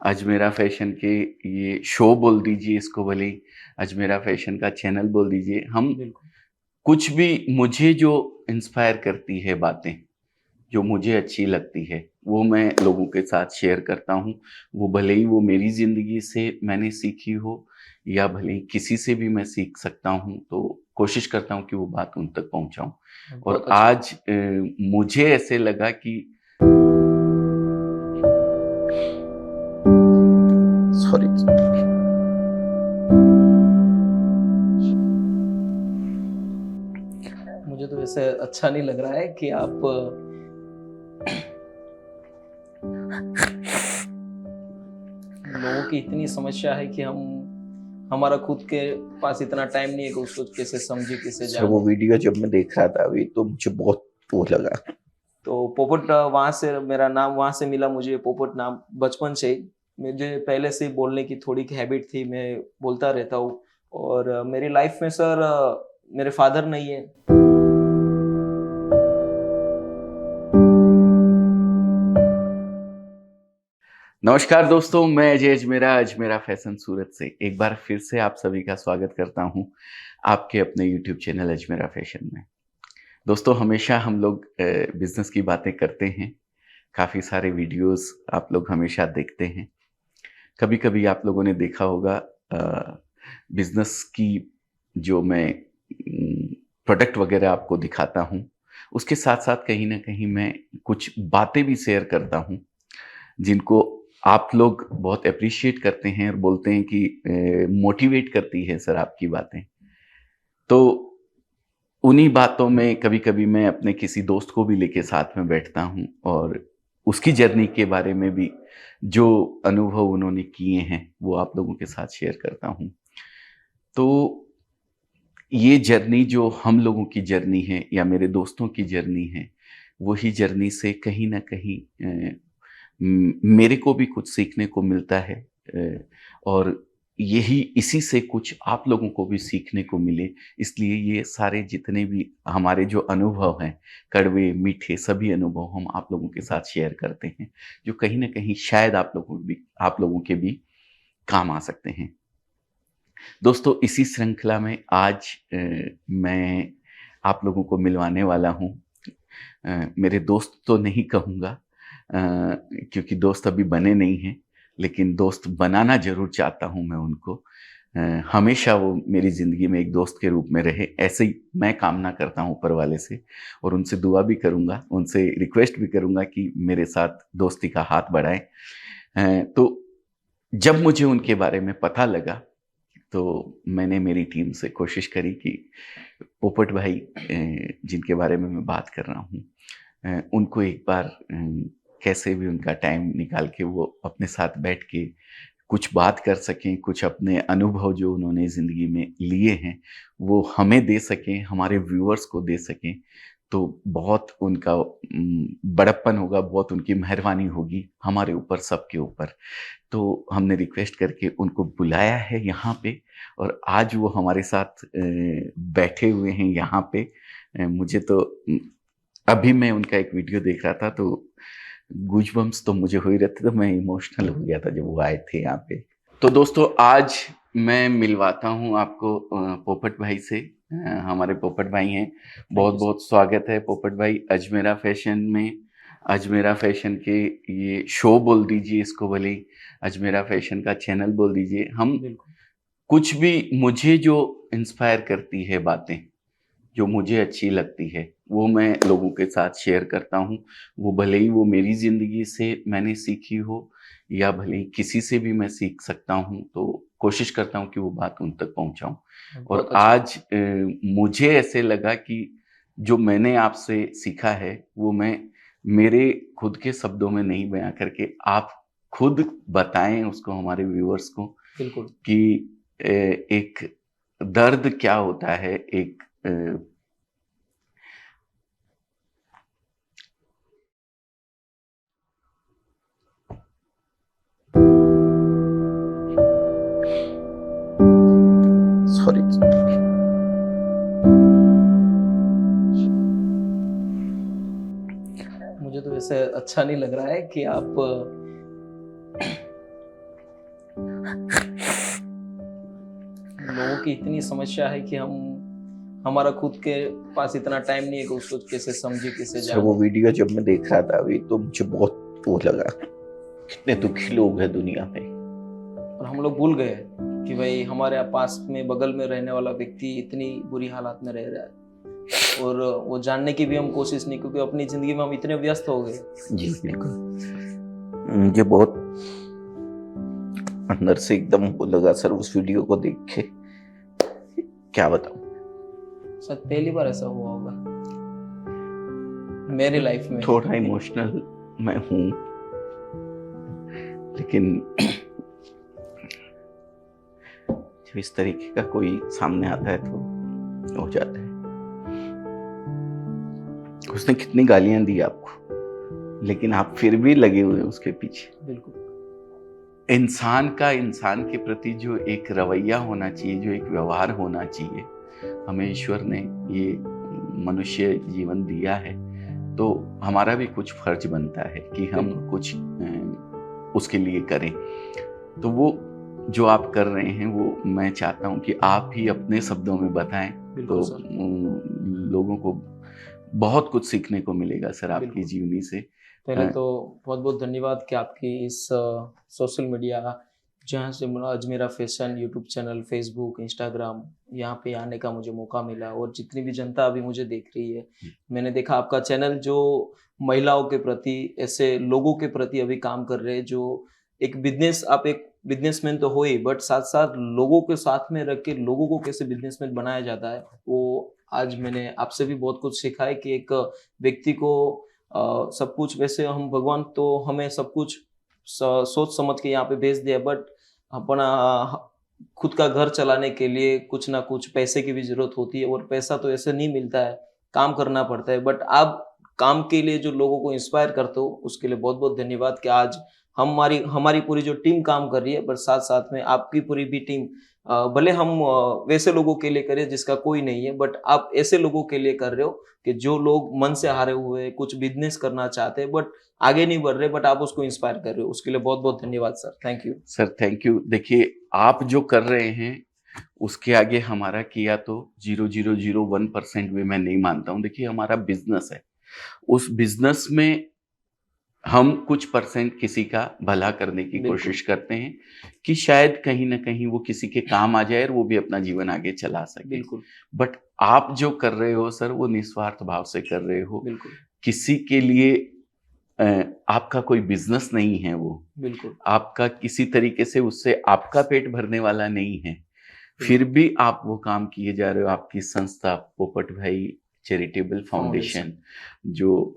Ajmera fashion के ये show बोल दीजिए इसको भले ही, अजमेरा फैशन का चैनल बोल दीजिए। हम बिल्कुल। कुछ भी मुझे जो इंस्पायर करती है बातें, जो मुझे अच्छी लगती है, वो मैं लोगों के साथ शेयर करता हूँ। वो भले ही वो मेरी ज़िंदगी से मैंने सीखी हो या भले ही किसी से भी मैं सीख सकता हूँ, तो कोशिश करता हूँ कि वो बात उन तक पहुँचाऊँ। और बहुत अच्छा। आज मुझे ऐसे लगा कि सॉरी। मुझे तो वैसे अच्छा नहीं लग रहा है कि आप लोगों की इतनी समस्या है कि हमारा खुद के पास इतना टाइम नहीं है कि उसको कैसे समझे, कैसे सर वो जाने। वीडियो जब मैं देख रहा था अभी तो मुझे बहुत वो लगा। तो पोपट वहाँ से मेरा नाम वहाँ से मिला मुझे, पोपट नाम बचपन से ही। मुझे पहले से ही बोलने की थोड़ी हैबिट थी, मैं बोलता रहता हूँ। और मेरी लाइफ में सर मेरे फादर नहीं है। नमस्कार दोस्तों, मैं अजय अजमेरा, अजमेरा फैशन सूरत से एक बार फिर से आप सभी का स्वागत करता हूं आपके अपने यूट्यूब चैनल अजमेरा फैशन में। दोस्तों, हमेशा हम लोग बिजनेस की बातें करते हैं। काफ़ी सारे वीडियोस आप लोग हमेशा देखते हैं। कभी कभी आप लोगों ने देखा होगा बिजनेस की जो मैं प्रोडक्ट वगैरह आपको दिखाता हूं, उसके साथ साथ कहीं ना कहीं मैं कुछ बातें भी शेयर करता हूं जिनको आप लोग बहुत एप्रिशिएट करते हैं और बोलते हैं कि मोटिवेट करती है सर आपकी बातें। तो उन्हीं बातों में कभी-कभी मैं अपने किसी दोस्त को भी लेके साथ में बैठता हूँ और उसकी जर्नी के बारे में भी जो अनुभव उन्होंने किए हैं, वो आप लोगों के साथ शेयर करता हूँ। तो ये जर्नी जो हम लोगों की जर्नी है या मेरे दोस्तों की जर्नी है, वही जर्नी से कहीं न कहीं मेरे को भी कुछ सीखने को मिलता है। और यही इसी से कुछ आप लोगों को भी सीखने को मिले, इसलिए ये सारे जितने भी हमारे जो अनुभव हैं, कड़वे, मीठे सभी अनुभव हम आप लोगों के साथ शेयर करते हैं, जो कहीं न कहीं शायद आप लोगों के भी काम आ सकते हैं। दोस्तों, इसी श्रृंखला में आज मैं आप लोगों को मिलवाने वाला हूँ। मेरे दोस्त तो नहीं कहूँगा, क्योंकि दोस्त अभी बने नहीं हैं, लेकिन दोस्त बनाना ज़रूर चाहता हूँ मैं उनको। हमेशा वो मेरी ज़िंदगी में एक दोस्त के रूप में रहे, ऐसे ही मैं कामना करता हूँ ऊपर वाले से और उनसे दुआ भी करूँगा, उनसे रिक्वेस्ट भी करूँगा कि मेरे साथ दोस्ती का हाथ बढ़ाएँ। तो जब मुझे उनके बारे में पता लगा, तो मैंने मेरी टीम से कोशिश करी कि पोपट भाई जिनके बारे में मैं बात कर रहा हूँ, उनको एक बार कैसे भी उनका टाइम निकाल के वो अपने साथ बैठ के कुछ बात कर सकें, कुछ अपने अनुभव जो उन्होंने ज़िंदगी में लिए हैं, वो हमें दे सकें, हमारे व्यूअर्स को दे सकें। तो बहुत उनका बड़प्पन होगा, बहुत उनकी मेहरबानी होगी हमारे ऊपर, सबके ऊपर। तो हमने रिक्वेस्ट करके उनको बुलाया है यहाँ पे और आज वो हमारे साथ बैठे हुए हैं यहाँ पे। मुझे तो अभी मैं उनका एक वीडियो देख रहा था तो गूज़बम्प्स तो मुझे हो ही रहे थे, तो मैं इमोशनल हो गया था जब वो आए थे यहाँ पे। तो दोस्तों, आज मैं मिलवाता हूँ आपको पोपट भाई से। हमारे पोपट भाई हैं। Thank you sir. बहुत-बहुत स्वागत है पोपट भाई अजमेरा फैशन में। अजमेरा फैशन के ये शो बोल दीजिए इसको भले ही, अजमेरा फैशन का चैनल बोल दीजिए। हम बिल्कुल। कुछ भी मुझे जो इंस्पायर करती है बातें, जो मुझे अच्छी लगती है, वो मैं लोगों के साथ शेयर करता हूँ। वो भले ही वो मेरी ज़िंदगी से मैंने सीखी हो या भले ही किसी से भी मैं सीख सकता हूँ, तो कोशिश करता हूँ कि वो बात उन तक पहुँचाऊँ। और बहुत अच्छा। आज मुझे ऐसे लगा कि जो मैंने आपसे सीखा है, वो मैं मेरे खुद के शब्दों में नहीं बयाँ करके आप खुद बताएँ उसको हमारे व्यूअर्स को बिल्कुल। कि एक दर्द क्या होता है, एक अ, सॉरी। मुझे तो वैसे अच्छा नहीं लग रहा है कि आप लोगों की इतनी समस्या है कि हमारा खुद के पास इतना टाइम नहीं है कि उसको कैसे समझे, कैसे सर वो जाने। वीडियो जब मैं देख रहा था अभी तो मुझे बहुत वो लगा, कितने दुखी लोग हैं दुनिया में। और हम लोग भूल गए कि भाई हमारे पास में बगल में रहने वाला व्यक्ति इतनी बुरी हालात में रह रहा है, और वो जानने की भी हम कोशिश नहीं, क्योंकि अपनी जिंदगी में हम इतने व्यस्त हो गए। जी बिल्कुल, मुझे बहुत अंदर से एकदम वो लगा सर उस वीडियो को देख के, क्या बताऊं। शायद पहली बार ऐसा हुआ होगा मेरी लाइफ में। थोड़ा इमोशनल मैं हूं, लेकिन जब इस तरीके का कोई सामने आता है तो हो जाता है। उसने कितनी गालियां दी आपको, लेकिन आप फिर भी लगे हुए हैं उसके पीछे। बिल्कुल। इंसान के प्रति जो एक रवैया होना चाहिए, जो एक व्यवहार होना चाहिए, हमें ईश्वर ने ये मनुष्य जीवन दिया है, तो हमारा भी कुछ फर्ज बनता है कि हम कुछ उसके लिए करें। तो वो जो आप कर रहे हैं वो मैं चाहता हूं कि आप ही अपने शब्दों में बताएं, तो लोगों को बहुत कुछ सीखने को मिलेगा सर आपकी जीवनी से। पहले तो बहुत बहुत धन्यवाद कि आपकी इस सोशल मीडिया, जहाँ से Ajmera fashion YouTube channel, Facebook, Instagram, यहाँ पे आने का मुझे मौका मिला। और जितनी भी जनता अभी मुझे देख रही है, मैंने देखा आपका चैनल जो महिलाओं के प्रति, ऐसे लोगों के प्रति अभी काम कर रहे हैं, जो एक बिजनेस, आप एक बिजनेसमैन तो हो ही, बट साथ साथ लोगों के साथ में रख के लोगों को कैसे बिजनेसमैन बनाया जाता है, वो आज मैंने आपसे भी बहुत कुछ सीखा है कि एक व्यक्ति को सब कुछ, वैसे हम भगवान तो हमें सब कुछ सोच समझ के यहाँ पे भेज दिया, बट अपना खुद का घर चलाने के लिए कुछ ना कुछ पैसे की भी जरूरत होती है, और पैसा तो ऐसे नहीं मिलता है, काम करना पड़ता है। बट आप काम के लिए जो लोगों को इंस्पायर करते हो, उसके लिए बहुत बहुत धन्यवाद कि आज हमारी पूरी जो टीम काम कर रही है, पर साथ साथ में आपकी पूरी भी टीम, भले हम वैसे लोगों के लिए करें जिसका कोई नहीं है, बट आप ऐसे लोगों के लिए कर रहे हो कि जो लोग मन से हारे हुए कुछ बिजनेस करना चाहते हैं, बट आगे नहीं बढ़ रहे, बट आप उसको इंस्पायर कर रहे हो। उसके लिए बहुत बहुत धन्यवाद sir. Thank you sir. Thank you. देखिए आप जो कर रहे हैं उसके आगे हमारा किया तो 0.001% भी मैं नहीं मानता हूँ। देखिए हमारा बिजनेस है, उस बिजनेस में हम कुछ परसेंट किसी का भला करने की कोशिश करते हैं कि शायद कहीं ना कहीं वो किसी के काम आ जाए और वो भी अपना जीवन आगे चला सके। बिल्कुल। बट आप जो कर रहे हो सर वो निस्वार्थ भाव से कर रहे हो। बिल्कुल। किसी के लिए आपका कोई बिजनेस नहीं है वो, बिल्कुल। आपका किसी तरीके से उससे आपका पेट भरने वाला नहीं है, फिर भी आप वो काम किए जा रहे हो। आपकी संस्था पोपट भाई चैरिटेबल फाउंडेशन, जो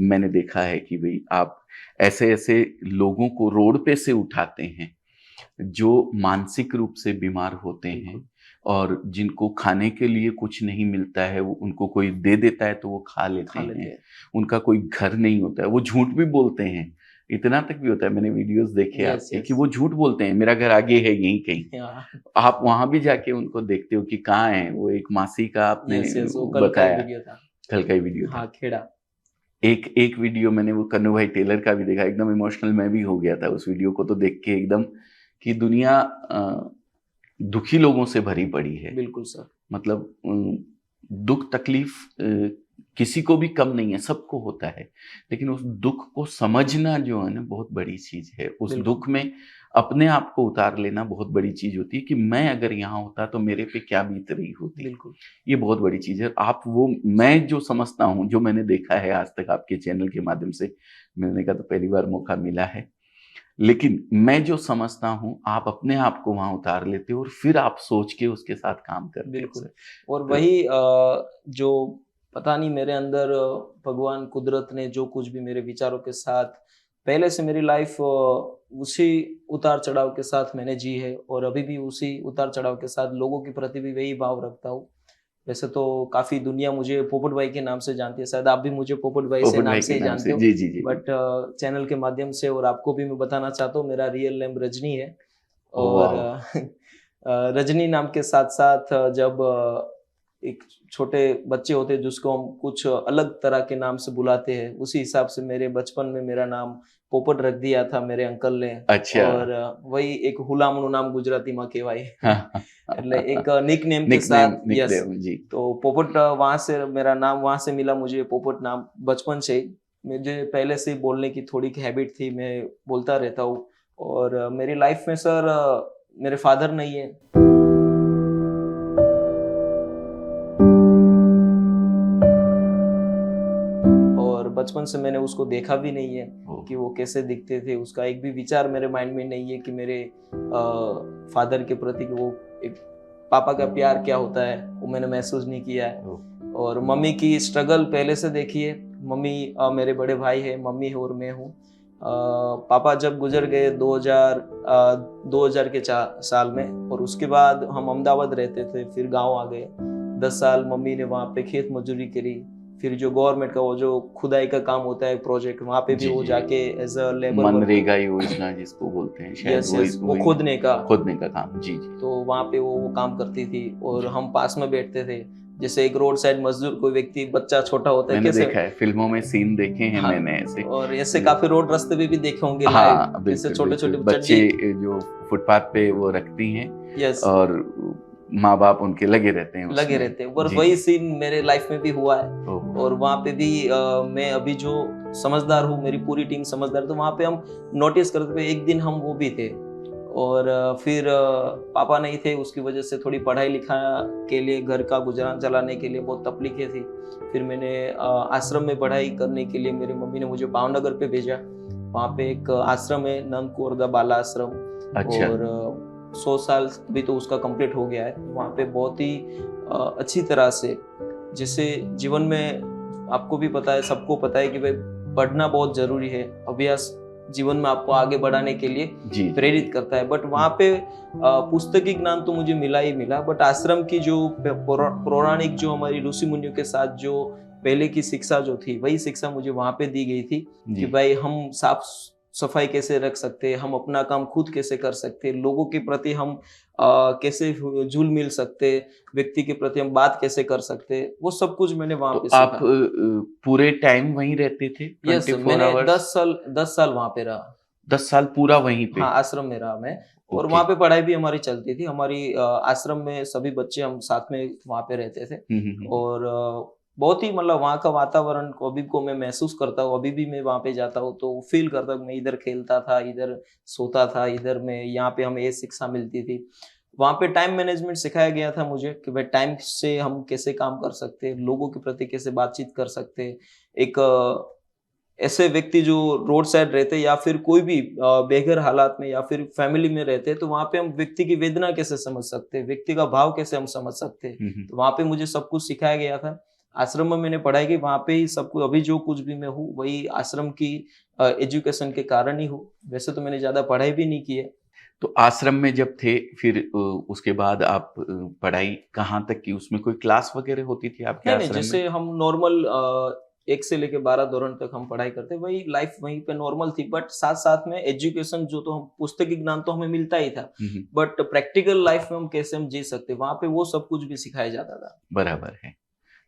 मैंने देखा है कि भाई आप ऐसे ऐसे लोगों को रोड पे से उठाते हैं जो मानसिक रूप से बीमार होते हैं और जिनको खाने के लिए कुछ नहीं मिलता है, वो उनको कोई दे देता है तो वो खा लेते हैं। उनका कोई घर नहीं होता है, वो झूठ भी बोलते हैं। इतना तक भी होता है, मैंने वीडियोस देखे आपके कि वो झूठ बोलते हैं, मेरा घर आगे है यहीं कहीं। आप वहां भी जाके उनको देखते हो कि कहाँ है वो। एक मासी का आपने बताया, कल का ही वीडियो था। खेड़ा। एक वीडियो मैंने वो कन्नू भाई टेलर का भी देखा, एकदम इमोशनल मैं भी हो गया था उस वीडियो को तो देख के एकदम, कि दुनिया दुखी लोगों से भरी पड़ी है। बिल्कुल सर। मतलब दुख तकलीफ किसी को भी कम नहीं है, सबको होता है, लेकिन उस दुख को समझना जो है ना बहुत बड़ी चीज है। उस दुख में अपने आप को उतार लेना बहुत बड़ी चीज होती है कि मैं अगर यहाँ होता तो मेरे पे क्या बीत रही होती। बिल्कुल। ये बहुत बड़ी चीज है। आप वो, मैं जो समझता हूँ, जो मैंने देखा है आज तक आपके चैनल के माध्यम से, मिलने का तो पहली बार मौका मिला है, लेकिन मैं जो समझता हूँ आप अपने आप को वहां उतार लेते हो और फिर आप सोच के उसके साथ काम करते हो। बिल्कुल। और वही जो पता नहीं मेरे अंदर भगवान कुदरत ने जो कुछ भी मेरे विचारों के साथ, पहले से मेरी लाइफ उसी उतार चढ़ाव के साथ मैंने जी है, और अभी भी उसी उतार चढ़ाव के साथ लोगों के प्रति भी वही भाव रखता हूँ। वैसे तो काफी दुनिया मुझे पोपट भाई के नाम से जानती है, शायद आप भी मुझे पोपट भाई से नाम से ही जानते हो। जी जी जी। बट चैनल के माध्यम से और आपको भी मैं बताना चाहता हूँ, मेरा रियल नेम रजनी है। और रजनी नाम के साथ साथ जब एक छोटे बच्चे होते हैं जिसको हम कुछ अलग तरह के नाम से बुलाते हैं, उसी हिसाब से मेरे बचपन में मेरा नाम पोपट रख दिया था मेरे अंकल ने। अच्छा। और वही एक हुलामणु नाम गुजराती में कहेवाय। એટલે એક નિકનેમ के निकनेम साथ, यस। निकनेम जी। तो पोपट वहां से मेरा नाम वहां से मिला मुझे, पोपट नाम बचपन से ही। मुझे पहले से ही बोलने की थोड़ी हैबिट थी, मैं बोलता रहता हूँ। और मेरी लाइफ में सर मेरे फादर नहीं है। और बचपन से मैंने उसको देखा भी नहीं है ओह, कि वो कैसे दिखते थे। उसका एक भी विचार मेरे माइंड में नहीं है कि मेरे फादर के प्रति कि वो एक पापा का प्यार क्या होता है, वो मैंने महसूस नहीं किया है। ओह, और मम्मी की स्ट्रगल पहले से देखी है। मम्मी मेरे बड़े भाई है, मम्मी है और मैं हूँ। पापा जब गुजर गए 2000 के साल में, और उसके बाद हम अहमदाबाद रहते थे, फिर गांव आ गए। 10 साल मम्मी ने वहाँ पे खेत मजदूरी करी। फिर जो गवर्नमेंट का वो जो खुदाई का काम होता है प्रोजेक्ट, वहाँ पे भी जी, वो जी। जाके एज अ लेबर मनरेगा योजना जिसको बोलते हैं शायद, यस यस, वो वही खोदने का। खोदने का काम। जी, जी। तो वहाँ पे वो काम करती थी और जी। हम पास में बैठते थे। जैसे एक रोड साइड मजदूर, कोई व्यक्ति बच्चा छोटा होता है मैंने कैसे। देखा है, फिल्मों में सीन देखे हैं हाँ, मैंने ऐसे। और ऐसे काफी रोड रास्ते पे भी देखे होंगे लाइव, हाँ, कैसे बिल्कुल, छोटे बिल्कुल। छोटे बच्चे चड्डी। जो फुटपाथ पे वो रखती हैं यस, और माँ-बाप उनके लगे रहते हैं लगे उसमें। रहते हैं। और जी, वही जी। सीन मेरे लाइफ में भी हुआ है। ओह! और वहाँ पे भी मैं अभी जो समझदार हूँ, मेरी पूरी टीम समझदार है, तो वहाँ पे हम नोटिस करते थे। एक दिन हम वो भी थे, और फिर पापा नहीं थे, उसकी वजह से थोड़ी पढ़ाई लिखा के लिए, घर का गुजरान चलाने के लिए बहुत तकलीफें थी। फिर मैंने आश्रम में पढ़ाई करने के लिए मेरी मम्मी ने मुझे भावनगर पे भेजा। वहाँ पे एक आश्रम है, नंद कौरदा बाला आश्रम। अच्छा। और 100 साल भी तो उसका कंप्लीट हो गया है। वहाँ पे बहुत ही अच्छी तरह से, जैसे जीवन में आपको भी पता है, सबको पता है कि भाई पढ़ना बहुत जरूरी है। अभ्यास जीवन में आपको आगे बढ़ाने के लिए जी, जी। प्रेरित करता है। बट वहाँ पे पुस्तकी ज्ञान तो मुझे मिला ही मिला, बट आश्रम की जो पौराणिक जो हमारी ऋषि मुनियों के साथ जो पहले की शिक्षा जो थी, वही शिक्षा मुझे वहाँ पे दी गई थी कि जी। भाई हम साफ सफाई कैसे रख सकते हैं, हम अपना काम खुद कैसे कर सकते हैं, लोगों के प्रति हम कैसे जुल मिल सकते, व्यक्ति के प्रति हम बात कैसे कर सकते, वो सब कुछ मैंने वहाँ तो पे आप सीखा। पूरे टाइम वहीं रहते थे? यस, 24 मैंने आवर्स? 10 साल वहाँ पे रहा। 10 साल पूरा वहीं पे? हाँ, आश्रम में रहा मैं। और ओके। वहाँ पे पढ़ाई भी हमारी चलती थी। हमारी आश्रम में सभी बच्चे हम साथ में वहाँ पे रहते थे। हुँ, हुँ, हुँ। और बहुत ही मतलब वहाँ का वातावरण को अभी को मैं महसूस करता हूँ। अभी भी मैं वहाँ पे जाता हूँ तो फील करता हूँ, मैं इधर खेलता था, इधर सोता था, इधर मैं, यहाँ पे हमें ये शिक्षा मिलती थी। वहाँ पे टाइम मैनेजमेंट सिखाया गया था मुझे कि भाई टाइम से हम कैसे काम कर सकते हैं, लोगों के प्रति कैसे बातचीत कर सकते हैं। एक ऐसे व्यक्ति जो रोड साइड रहते हैं या फिर कोई भी बेघर हालात में या फिर फैमिली में रहते हैं, तो वहाँ पे हम व्यक्ति की वेदना कैसे समझ सकते हैं, व्यक्ति का भाव कैसे हम समझ सकते हैं। हुँ, हुँ। तो वहाँ पे मुझे सब कुछ सिखाया गया था। आश्रम में मैंने पढ़ाई की, वहाँ पे ही सब कुछ, अभी जो कुछ भी मैं हूँ वही आश्रम की एजुकेशन के कारण ही हूँ। वैसे तो मैंने ज्यादा पढ़ाई भी नहीं की है। तो आश्रम में जब थे फिर उसके बाद आप पढ़ाई कहाँ तक की? उसमें कोई क्लास वगैरह होती थी आपके नहीं नहीं, आश्रम में? जैसे हम नॉर्मल 1 से लेके 12 दौरान तक हम पढ़ाई करते, वही लाइफ वहीं पे नॉर्मल थी। बट साथ साथ में एजुकेशन जो, तो हम पुस्तकी ज्ञान तो हमें मिलता ही था, हुँ, हुँ। बट प्रैक्टिकल लाइफ में हम कैसे हम जी सकते, वहां पे वो सब कुछ भी सिखाया जाता था। बराबर है।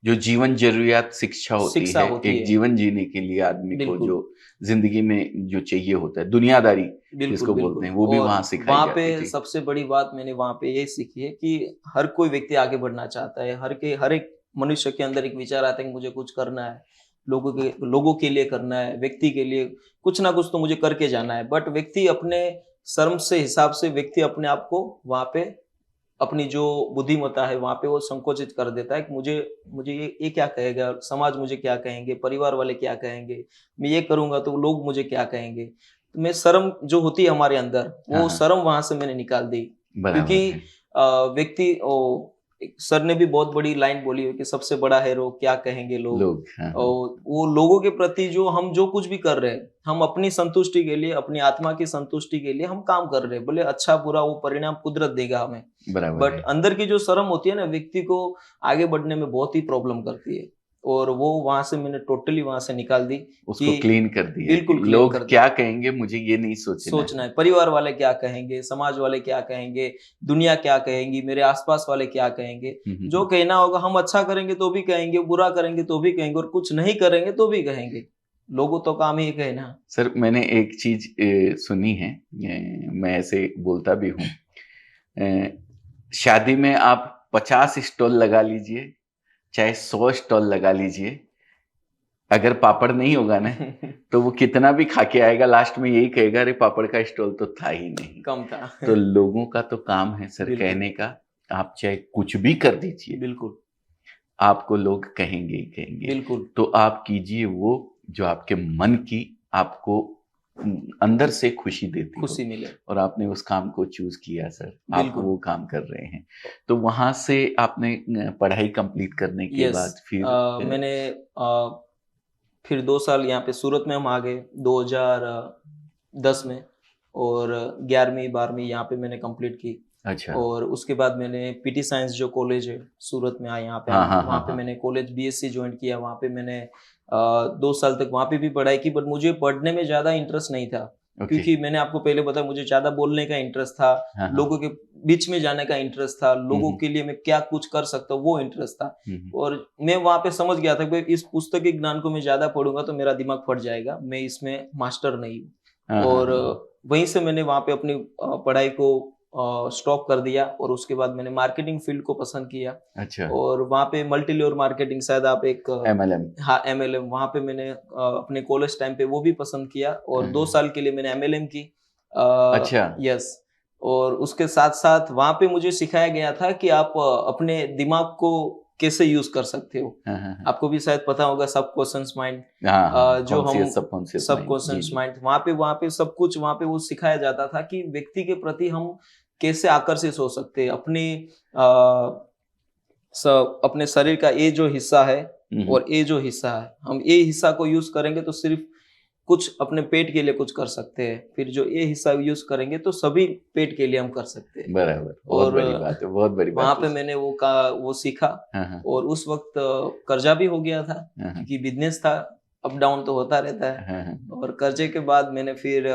जो जीवन ज़रूरियात शिक्षा होती शिक्षा है, होती एक है। जीवन जीने के लिए आदमी को बिल्कुल जो ज़िंदगी में जो चाहिए होता है, दुनियादारी बिल्कुल जिसको बोलते बिल्कुल। हैं, वो भी और वहाँ सिखाई वहाँ पे जाती थी। सबसे बड़ी बात मैंने वहाँ पे ये सीखी है कि हर कोई व्यक्ति आगे बढ़ना चाहता है। हर एक मनुष्य के अंदर एक विचार आता है कि मुझे कुछ करना है, लोगों के लिए करना है, व्यक्ति के लिए कुछ ना कुछ तो मुझे करके जाना है। बट व्यक्ति अपने शर्म से हिसाब से व्यक्ति अपने आप को वहाँ पे, अपनी जो बुद्धिमत्ता है वहाँ पे वो संकोचित कर देता है कि मुझे मुझे ये क्या कहेगा, समाज मुझे क्या कहेंगे, परिवार वाले क्या कहेंगे, मैं ये करूंगा तो लोग मुझे क्या कहेंगे। तो मैं शर्म जो होती है हमारे अंदर, हाँ, वो हाँ। शर्म वहां से मैंने निकाल दी। बराबर क्योंकि है। व्यक्ति एक सर ने भी बहुत बड़ी लाइन बोली है कि सबसे बड़ा हीरो क्या कहेंगे लोग। लोग, हाँ, हाँ। और वो लोगों के प्रति जो हम जो कुछ भी कर रहे हैं, हम अपनी संतुष्टि के लिए, अपनी आत्मा की संतुष्टि के लिए हम काम कर रहे हैं। बोले अच्छा बुरा वो परिणाम कुदरत देगा हमें, बराबर बट है। अंदर की जो शर्म होती है ना, व्यक्ति को आगे बढ़ने में बहुत ही प्रॉब्लम करती है। और वो वहां से मैंने टोटली वहां से निकाल दी उसको कि क्लीन कर दिया बिल्कुल कि clean लोग कर दिया। क्या कहेंगे मुझे ये नहीं सोचना सोचना है परिवार वाले क्या कहेंगे, समाज वाले क्या कहेंगे, दुनिया क्या कहेंगी, मेरे आसपास वाले क्या कहेंगे। जो कहना होगा हम अच्छा करेंगे तो भी कहेंगे, बुरा करेंगे तो भी कहेंगे, और कुछ नहीं करेंगे तो भी कहेंगे। लोगों तो काम ही कहना। सर मैंने एक चीज सुनी है, मैं ऐसे बोलता भी हूँ, शादी में आप 50 स्टॉल लगा लीजिए चाहे 100 स्टॉल लगा लीजिए, अगर पापड़ नहीं होगा ना तो वो कितना भी खा के आएगा लास्ट में यही कहेगा अरे पापड़ का स्टॉल तो था ही नहीं। कम था। तो लोगों का तो काम है सर बिल्कुल। कहने का, आप चाहे कुछ भी कर दीजिए बिल्कुल आपको लोग कहेंगे ही कहेंगे। बिल्कुल तो आप कीजिए वो जो आपके मन की आपको अंदर से खुशी देती हो, खुशी मिले। और आपने उस काम को चूज किया सर, आप बिल्कुल। वो काम कर रहे हैं। तो वहां से आपने पढ़ाई कंप्लीट करने के यस। बाद फिर मैंने फिर 2 साल यहाँ पे सूरत में हम आ गए 2010 में, और 11वीं 12वीं यहाँ पे मैंने कंप्लीट की। अच्छा और उसके बाद मैंने पीटी साइंस जो कॉलेज है सूरत में आया यहाँ पे, हाँ हाँ वहाँ हाँ पे हाँ मैंने कॉलेज बीएससी ज्वाइन किया। वहाँ पे मैंने 2 साल तक वहाँ पे भी पढ़ाई की, बट मुझे पढ़ने में ज़्यादा इंटरेस्ट नहीं था। ओके क्योंकि मैंने आपको पहले बताया मुझे ज़्यादा बोलने का इंटरेस्ट था, हाँ हाँ लोगों के बीच में जाने का इंटरेस्ट था, लोगों के लिए मैं क्या कुछ कर सकता हूँ वो इंटरेस्ट था। और मैं वहाँ पे समझ गया था कि इस पुस्तकी ज्ञान को मैं ज़्यादा पढ़ूंगा तो मेरा दिमाग फट जाएगा, मैं इसमें मास्टर नहीं हूँ। हाँ और हाँ वहीं से मैंने वहाँ पे अपनी पढ़ाई को स्टॉप कर दिया, और उसके बाद मैंने मार्केटिंग फील्ड को पसंद किया। अच्छा और वहाँ पे मल्टी लेवल मार्केटिंग, शायद आप एक MLM हाँ MLM, वहाँ पे मैंने अपने कॉलेज टाइम पे वो भी पसंद किया, और 2 साल के लिए मैंने MLM की। अच्छा यस। और उसके साथ साथ वहाँ पे मुझे सिखाया गया था कि आप अपने दिमाग को कैसे यूज कर सकते हो। हाँ हाँ हाँ आपको भी शायद पता होगा सबकॉन्शियस माइंड, हाँ हाँ जो हम सबकॉन्शियस सबकॉन्शियस माइंड, वहाँ पे सब कुछ वहाँ पे वो सिखाया जाता था कि व्यक्ति के प्रति हम कैसे आकर्षित हो सकते हैं। अपने शरीर का ये जो हिस्सा है और ये जो हिस्सा है, हम ये हिस्सा को यूज करेंगे तो सिर्फ कुछ अपने पेट के लिए कुछ कर सकते हैं, फिर जो ये हिस्सा यूज करेंगे तो सभी पेट के लिए हम कर सकते हैं। बराबर, बहुत और बड़ी बात है, बहुत बड़ी वहां बात पे है। मैंने वो सीखा। हाँ हाँ और उस वक्त कर्जा भी हो गया था, हाँ हाँ क्योंकि बिजनेस था, अप डाउन तो होता रहता है। हाँ हाँ और कर्जे के बाद मैंने फिर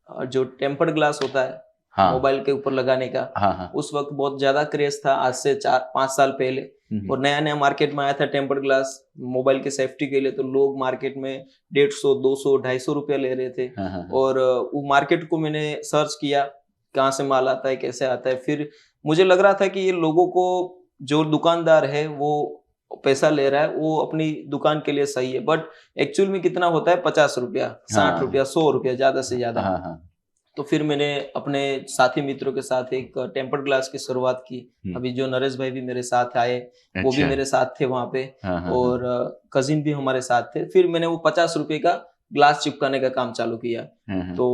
जो टेम्पर्ड ग्लास होता है हाँ मोबाइल के ऊपर लगाने का, हाँ हाँ उस वक्त बहुत ज्यादा क्रेज था, आज से 4-5 साल पहले। और नया नया मार्केट में आया था टेम्पर्ड ग्लास मोबाइल के सेफ्टी के लिए, तो लोग मार्केट में 150, 200, 250 रुपया ले रहे थे। हाँ हाँ और वो मार्केट को मैंने सर्च किया, कहाँ से माल आता है, कैसे आता है। फिर मुझे लग रहा था कि ये लोगों को, जो दुकानदार है वो पैसा ले रहा है, वो अपनी दुकान के लिए सही है, बट एक्चुअल में कितना होता है, 50 रुपया, 60 रुपया, 100 रुपया, ज्यादा से ज्यादा। हाँ हाँ तो फिर मैंने अपने साथी मित्रों के साथ एक टेम्पर्ड ग्लास की शुरुआत की। अभी जो नरेश भाई भी मेरे साथ आए, वो भी अच्छा मेरे साथ थे वहां पे, हाँ हाँ और कजिन भी हमारे साथ थे। फिर मैंने वो 50 रुपए का ग्लास चिपकाने का काम चालू किया। हाँ हाँ तो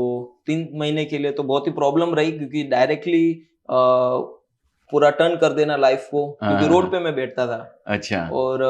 3 महीने के लिए तो बहुत ही प्रॉब्लम रही, क्योंकि डायरेक्टली पूरा टर्न कर देना लाइफ को, क्योंकि रोड पे मैं बैठता था। अच्छा और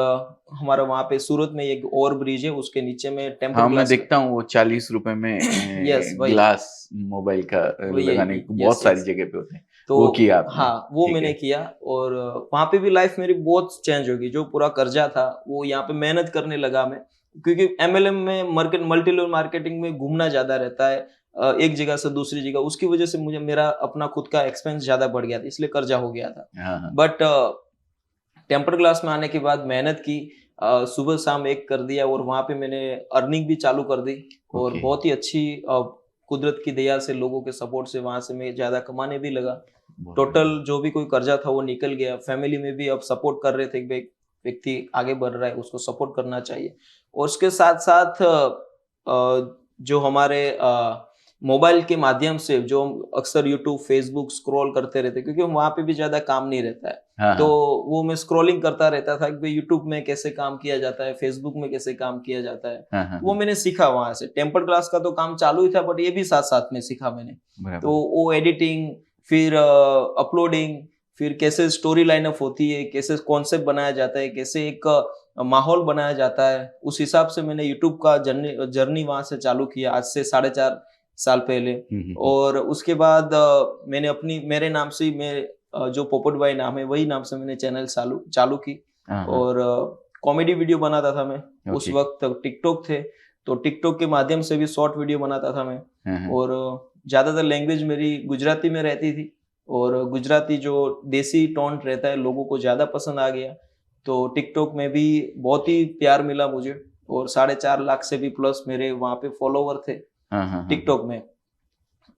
हमारा वहाँ पे सूरत में एक ओवर ब्रिज है, उसके नीचे में टेम्पर्ड हाँ मैं ग्लास। देखता हूँ वो 40 रुपए में यस वही ग्लास मोबाइल का वही लगाने को बहुत सारी जगह पे होते हैं, तो वो किया आपने? हाँ वो ठीक मैंने है। किया। और वहाँ पे भी लाइफ मेरी बहुत चेंज होगी। जो पूरा कर्जा था वो यहाँ पे मेहनत करने लगा मैं, क्योंकि MLM में मल्टी लेवल मार्केटिंग में घूमना ज्यादा रहता है, एक जगह से दूसरी जगह। उसकी वजह से मुझे मेरा अपना खुद का एक्सपेंस ज्यादा बढ़ गया था, इसलिए कर्जा हो गया था। हाँ हाँ बट टेम्पर्ड ग्लास में आने के बाद मेहनत की, सुबह शाम एक कर दिया, और वहाँ पे मैंने अर्निंग भी चालू कर दी। और ओके बहुत ही अच्छी कुदरत की दया से, लोगों के सपोर्ट से वहां से मैं ज्यादा कमाने भी लगा। बहुत टोटल जो भी कोई कर्जा था वो निकल गया। फैमिली में भी अब सपोर्ट कर रहे थे कि भाई व्यक्ति आगे बढ़ रहा है, उसको सपोर्ट करना चाहिए। और उसके साथ साथ जो हमारे मोबाइल के माध्यम से जो हम अक्सर यूट्यूब, फेसबुक स्क्रॉल करते रहते, क्योंकि वहां पे भी ज्यादा काम नहीं रहता है। हाँ तो हाँ वो मैं स्क्रॉलिंग करता रहता था कि भाई यूट्यूब में कैसे काम किया जाता है, फेसबुक में कैसे काम किया जाता है। हाँ हाँ वो मैंने सीखा वहां से। टेम्पर्ड ग्लास का तो काम चालू ही था, बट ये भी साथ साथ में सीखा मैंने। बराबर तो वो एडिटिंग, फिर अपलोडिंग, फिर कैसे स्टोरी लाइनअप होती है, कैसे कॉन्सेप्ट बनाया जाता है, कैसे एक माहौल बनाया जाता है, उस हिसाब से मैंने यूट्यूब का जर्नी वहां से चालू किया, आज से 4.5 साल पहले। और उसके बाद मैंने अपनी, मेरे नाम से, मैं जो पोपट भाई नाम है वही नाम से मैंने चैनल चालू की। हाँ हाँ और कॉमेडी वीडियो बनाता था मैं। उस ओके। वक्त तक टिकटॉक थे, तो टिकटॉक के माध्यम से भी शॉर्ट वीडियो बनाता था मैं। हाँ, हाँ। और ज़्यादातर लैंग्वेज मेरी गुजराती में रहती थी, और गुजराती जो देसी टोन रहता है लोगों को ज़्यादा पसंद आ गया। तो टिकटॉक में भी बहुत ही प्यार मिला मुझे, और 4.5 लाख से भी प्लस मेरे वहाँ पे फॉलोवर थे हाँ, हाँ, हाँ। टिकटॉक में।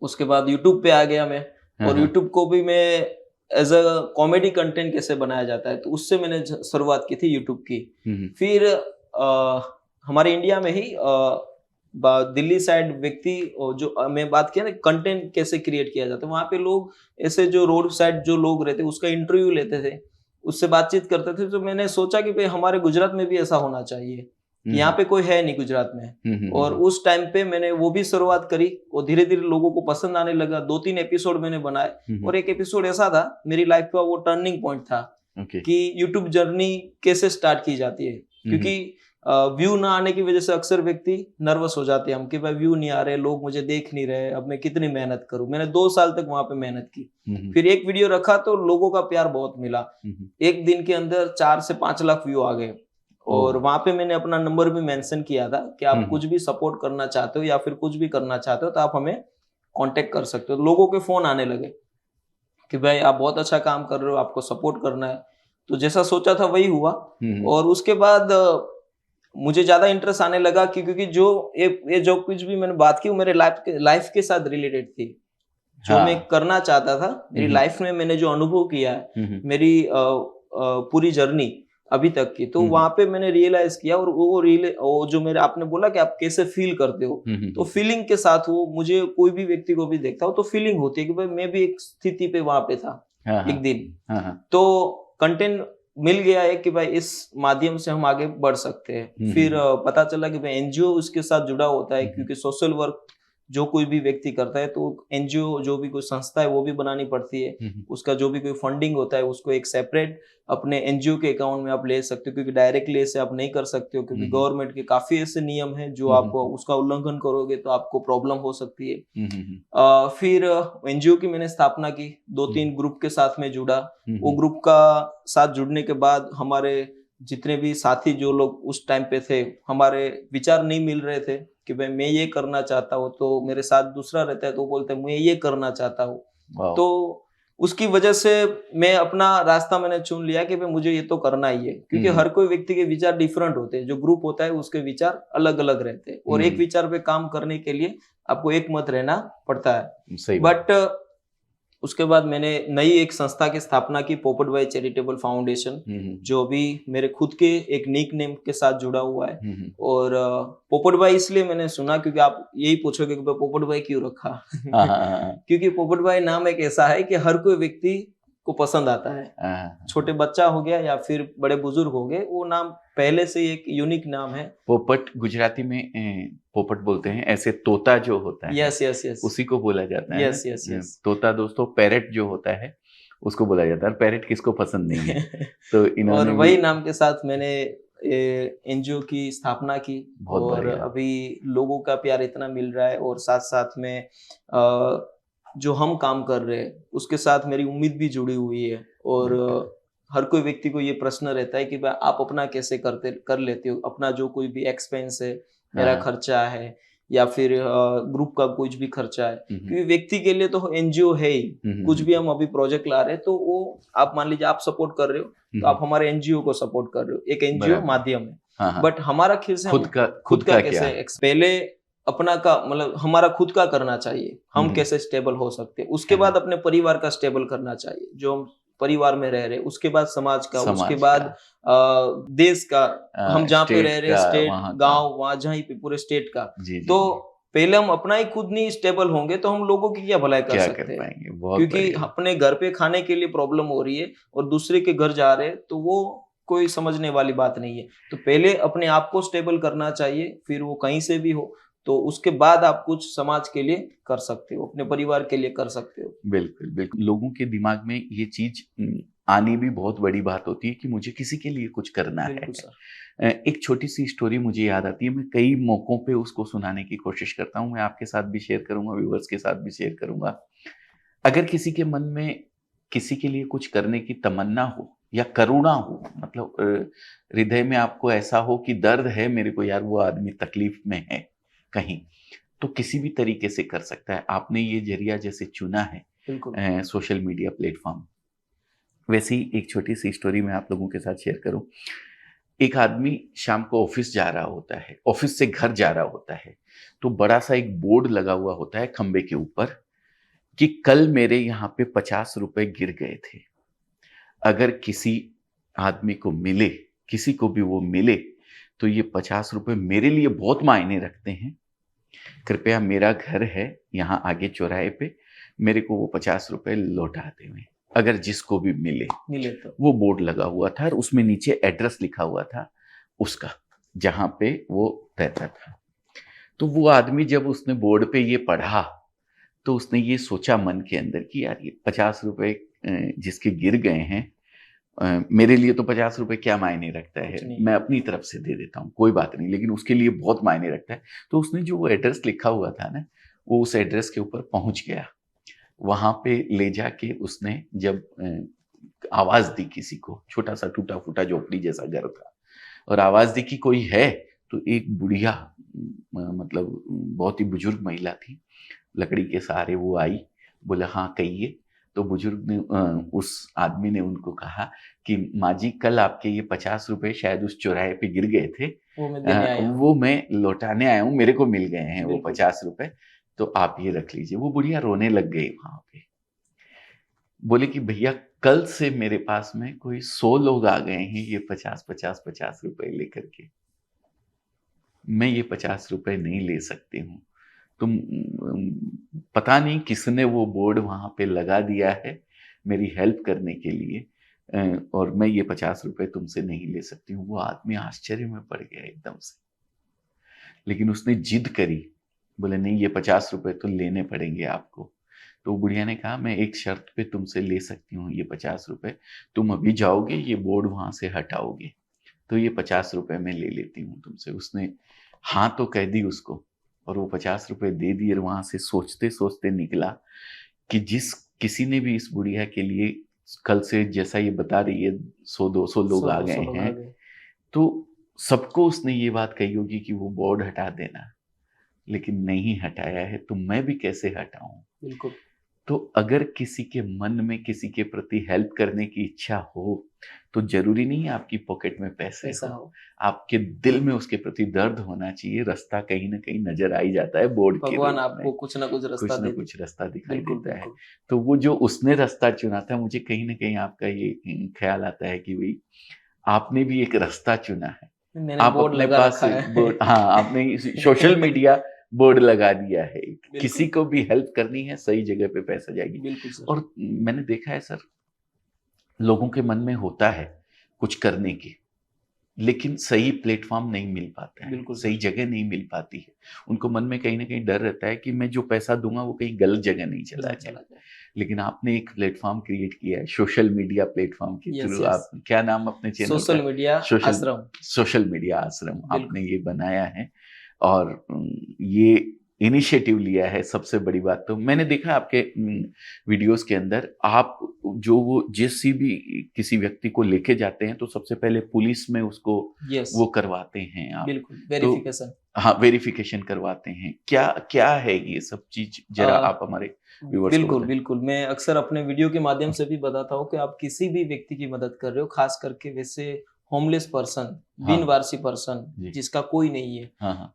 उसके बाद यूट्यूब पे आ गया मैं, हाँ, और हाँ। यूट्यूब को भी मैं एज अ कॉमेडी कंटेंट कैसे बनाया जाता है, तो उससे मैंने शुरुआत की थी यूट्यूब की। फिर हमारे इंडिया में ही दिल्ली साइड व्यक्ति, जो मैं बात किया ना कंटेंट कैसे क्रिएट किया जाता है, वहाँ पे लोग ऐसे जो रोड साइड जो लोग रहते उसका इंटरव्यू लेते थे, उससे बातचीत करते थे। तो मैंने सोचा कि भाई हमारे गुजरात में भी ऐसा होना चाहिए, कि यहाँ पे कोई है नहीं गुजरात में। और उस टाइम पे मैंने वो भी शुरुआत करी, और धीरे धीरे लोगों को पसंद आने लगा। 2-3 एपिसोड मैंने बनाए, और एक एपिसोड ऐसा था मेरी लाइफ का, वो टर्निंग पॉइंट था ओके। कि यूट्यूब जर्नी कैसे स्टार्ट की जाती है। क्योंकि व्यू ना आने की वजह से अक्सर व्यक्ति नर्वस हो जाते हैं हम, कि भाई व्यू नहीं आ रहे, लोग मुझे देख नहीं रहे, अब मैं कितनी मेहनत करूं। मैंने 2 साल तक वहां पे मेहनत की, फिर एक वीडियो रखा तो लोगों का प्यार बहुत मिला। एक दिन के अंदर 4 से 5 लाख व्यू आ गए, और वहां पे मैंने अपना नंबर भी मेंशन किया था कि आप कुछ भी सपोर्ट करना चाहते हो या फिर कुछ भी करना चाहते हो तो आप हमें कांटेक्ट कर सकते हो। लोगों के फोन आने लगे कि भाई आप बहुत अच्छा काम कर रहे हो, आपको सपोर्ट करना है। तो जैसा सोचा था वही हुआ। और उसके बाद मुझे ज्यादा इंटरेस्ट आने लगा क्योंकि जो ये जो कुछ भी मैंने बात की वो मेरे लाइफ के साथ रिलेटेड थी। जो मैं करना चाहता था मेरी लाइफ में, मैंने जो अनुभव किया है मेरी पूरी जर्नी अभी तक की, तो वहां पे मैंने रियलाइज किया। और वो जो मेरे आपने बोला कि आप कैसे फील करते हो, तो फीलिंग के साथ वो मुझे कोई भी व्यक्ति को भी देखता हो तो फीलिंग होती है कि भाई मैं भी एक स्थिति पे वहां पे था एक दिन। तो कंटेंट मिल गया है कि भाई इस माध्यम से हम आगे बढ़ सकते हैं। फिर पता चला कि भाई एनजीओ उसके साथ जुड़ा होता है, क्योंकि सोशल वर्क जो कोई भी व्यक्ति करता है तो एनजीओ जो भी कोई संस्था है वो भी बनानी पड़ती है। उसका जो भी कोई फंडिंग होता है उसको एक सेपरेट अपने एनजीओ के अकाउंट में आप ले सकते हो, क्योंकि डायरेक्टली ऐसे आप नहीं कर सकते हो, क्योंकि गवर्नमेंट के काफी ऐसे नियम है जो आप उसका उल्लंघन करोगे तो आपको प्रॉब्लम हो सकती है। फिर एनजीओ की मैंने स्थापना की, 2-3 ग्रुप के साथ में जुड़ा। वो ग्रुप का साथ जुड़ने के बाद हमारे जितने भी साथी जो लोग उस टाइम पे थे, हमारे विचार नहीं मिल रहे थे कि भाई मैं ये करना चाहता हूँ, तो मेरे साथ दूसरा रहता है तो वो बोलते हैं मैं ये करना चाहता हूँ। तो उसकी वजह से मैं अपना रास्ता मैंने चुन लिया कि भाई मुझे ये तो करना ही है, क्योंकि हर कोई व्यक्ति के विचार डिफरेंट होते हैं। जो ग्रुप होता है उसके विचार अलग अलग रहते हैं, और एक विचार पे काम करने के लिए आपको एक मत रहना पड़ता है। बट उसके बाद मैंने नई एक संस्था की स्थापना की, पोपट भाई चैरिटेबल फाउंडेशन, जो भी मेरे खुद के एक निक नेम के साथ जुड़ा हुआ है। और पोपट भाई इसलिए मैंने सुना क्योंकि आप यही पूछोगे कि पोपट भाई क्यों रखा। क्योंकि पोपट भाई नाम एक ऐसा है कि हर कोई व्यक्ति को पसंद आता है। छोटे बच्चा हो गया या फिर बड़े बुजुर्ग हो गए, वो नाम पहले से एक यूनिक नाम है। पोपट गुजराती में पोपट बोलते हैं, ऐसे तोता जो होता है यस उसी को बोला जाता है। यस तोता दोस्तों पैरेट जो होता है उसको बोला जाता है, पैरेट किसको पसंद नहीं है। तो इन्होंने और वही नाम के साथ मैंने एनजीओ की स्थापना की, और अभी लोगों का प्यार इतना मिल रहा है, और साथ साथ में जो हम काम कर रहे हैं उसके साथ मेरी उम्मीद भी जुड़ी हुई है। और हर कोई व्यक्ति को ये प्रश्न रहता है कि भाई आप अपना कैसे कर लेते हो, अपना जो कोई भी एक्सपेंस है, मेरा खर्चा है या फिर ग्रुप का कुछ भी खर्चा है। क्योंकि व्यक्ति के लिए तो एनजीओ है ही, कुछ भी हम अभी प्रोजेक्ट ला रहे हैं तो वो आप मान लीजिए आप सपोर्ट कर रहे हो तो आप हमारे एनजीओ को सपोर्ट कर रहे हो, एक एनजीओ माध्यम है। बट हमारा खेल से खुद का कैसे पहले अपना का मतलब हमारा खुद का करना चाहिए, हम कैसे स्टेबल हो सकते हैं, उसके बाद अपने परिवार का स्टेबल करना चाहिए, जो हम परिवार में रह रहे, उसके बाद समाज का, उसके बाद देश का, हम जहाँ पे रह रहे स्टेट, गांव, वहां जहाँ पे पूरे स्टेट का। तो पहले हम अपना ही खुद नहीं स्टेबल होंगे तो हम लोगों की क्या भलाई कर सकते हैं, क्योंकि अपने घर पे खाने के लिए प्रॉब्लम हो रही है और दूसरे के घर जा रहे हैं तो वो कोई समझने वाली बात नहीं है। तो पहले अपने आप को स्टेबल करना चाहिए, फिर वो कहीं से भी हो, तो उसके बाद आप कुछ समाज के लिए कर सकते हो, अपने परिवार के लिए कर सकते हो। बिल्कुल बिल्कुल, लोगों के दिमाग में ये चीज आनी भी बहुत बड़ी बात होती है कि मुझे किसी के लिए कुछ करना है। सर एक छोटी सी स्टोरी मुझे याद आती है, मैं कई मौकों पे उसको सुनाने की कोशिश करता हूँ, मैं आपके साथ भी शेयर करूंगा, व्यूअर्स के साथ भी शेयर करूंगा। अगर किसी के मन में किसी के लिए कुछ करने की तमन्ना हो या करुणा हो, मतलब हृदय में आपको ऐसा हो कि दर्द है मेरे को यार, वो आदमी तकलीफ में है कहीं, तो किसी भी तरीके से कर सकता है। आपने ये जरिया जैसे चुना है बिल्कुल। सोशल मीडिया प्लेटफॉर्म, वैसे ही एक छोटी सी स्टोरी मैं आप लोगों के साथ शेयर करूं। एक आदमी शाम को ऑफिस जा रहा होता है, ऑफिस से घर जा रहा होता है, तो बड़ा सा एक बोर्ड लगा हुआ होता है खंबे के ऊपर कि कल मेरे यहाँ पे 50 रुपए गिर गए थे, अगर किसी आदमी को मिले, किसी को भी वो मिले, तो ये 50 रुपए मेरे लिए बहुत मायने रखते हैं, कृपया मेरा घर है यहाँ आगे चौराहे पे, मेरे को वो 50 रुपए लौटा दें, अगर जिसको भी मिले तो। वो बोर्ड लगा हुआ था और उसमें नीचे एड्रेस लिखा हुआ था उसका, जहाँ पे वो रहता था। तो वो आदमी जब उसने बोर्ड पे ये पढ़ा तो उसने ये सोचा मन के अंदर कि यार ये 50 रुपए जिसके गिर गए हैं, मेरे लिए तो 50 रुपए क्या मायने रखता है, मैं अपनी तरफ से दे देता हूँ, कोई बात नहीं, लेकिन उसके लिए बहुत मायने रखता है। तो उसने जो वो एड्रेस लिखा हुआ था ना, वो उस एड्रेस के ऊपर पहुंच गया, वहां पे ले जाके उसने जब आवाज दी किसी को, छोटा सा टूटा फूटा झोपड़ी जैसा घर था, और आवाज दी कि कोई है, तो एक बुढ़िया, मतलब बहुत ही बुजुर्ग महिला थी, लकड़ी के सहारे वो आई, बोला हाँ कहिए। तो बुजुर्ग ने उस आदमी ने उनको कहा कि माँ जी, कल आपके ये 50 रुपए शायद उस चौराहे पे गिर गए थे, वो मैं लौटाने आया हूँ, मेरे को मिल गए हैं वो 50 रुपए, तो आप ये रख लीजिए। वो बुढ़िया रोने लग गई वहां पे, बोले कि भैया कल से मेरे पास में कोई 100 लोग आ गए हैं ये 50 रुपए लेकर के, मैं ये 50 रुपए नहीं ले सकती हूँ, तुम पता नहीं किसने वो बोर्ड वहां पे लगा दिया है मेरी हेल्प करने के लिए, और मैं ये 50 रुपए तुमसे नहीं ले सकती हूँ। वो आदमी आश्चर्य में पड़ गया एकदम से, लेकिन उसने जिद करी, बोले नहीं ये 50 रुपए तो लेने पड़ेंगे आपको। तो बुढ़िया ने कहा मैं एक शर्त पे तुमसे ले सकती हूँ ये 50 रुपए, तुम अभी जाओगे ये बोर्ड वहां से हटाओगे, तो ये 50 रुपए मैं ले लेती हूँ तुमसे। उसने हाँ तो कह दी उसको, और वो 50 रुपए दे दिए, और वहां से सोचते सोचते निकला कि जिस किसी ने भी इस बुढ़िया के लिए कल से, जैसा ये बता रही है, 100-200 लोग आ गए हैं, तो सबको उसने ये बात कही होगी कि वो बोर्ड हटा देना, लेकिन नहीं हटाया है, तो मैं भी कैसे हटाऊं। बिल्कुल। तो अगर किसी के मन में किसी के प्रति हेल्प करने की इच्छा हो, तो जरूरी नहीं है आपकी पॉकेट में पैसे हो, आपके दिल में उसके प्रति दर्द होना चाहिए। रास्ता कहीं ना कहीं नजर आ ही जाता है बोर्ड के, भगवान आपको कुछ ना कुछ रास्ता दिखाई देता है। तो वो जो उसने रास्ता चुना था, मुझे कहीं ना कहीं आपका ये ख्याल आता है कि भाई आपने भी एक रास्ता चुना है, आप अपने पास बोर्ड, हाँ आपने सोशल मीडिया बोर्ड लगा दिया है, किसी को भी हेल्प करनी है सही जगह पे पैसा जाएगी। बिल्कुल सर। और मैंने देखा है सर, लोगों के मन में होता है कुछ करने की, लेकिन सही प्लेटफॉर्म नहीं मिल पाता है, सही जगह नहीं मिल पाती है। उनको मन में कहीं ना कहीं डर रहता है कि मैं जो पैसा दूंगा वो कहीं गलत जगह नहीं चला जाए। लेकिन आपने एक प्लेटफॉर्म क्रिएट किया है सोशल मीडिया प्लेटफॉर्म के थ्रू। आप क्या नाम अपने चैनल? सोशल मीडिया आश्रम। सोशल मीडिया आश्रम आपने ये बनाया है, और ये इनिशिएटिव लिया है। सबसे बड़ी बात तो मैंने देखा आपके वीडियोस के अंदर, आप जो वो भी किसी व्यक्ति को लेके जाते हैं तो सबसे पहले पुलिस में उसको वो करवाते हैं आप। बिल्कुल, वेरिफिकेशन। तो हाँ, वेरिफिकेशन करवाते हैं। क्या क्या है ये सब चीज, जरा आप हमारे व्यूअर्स को बताएं। बिल्कुल, मैं अक्सर अपने वीडियो के माध्यम से भी बताता हूँ कि आप किसी भी व्यक्ति की मदद कर रहे हो, खास करके वैसे होमलेस पर्सन, बिनवारसी पर्सन, जिसका कोई नहीं है,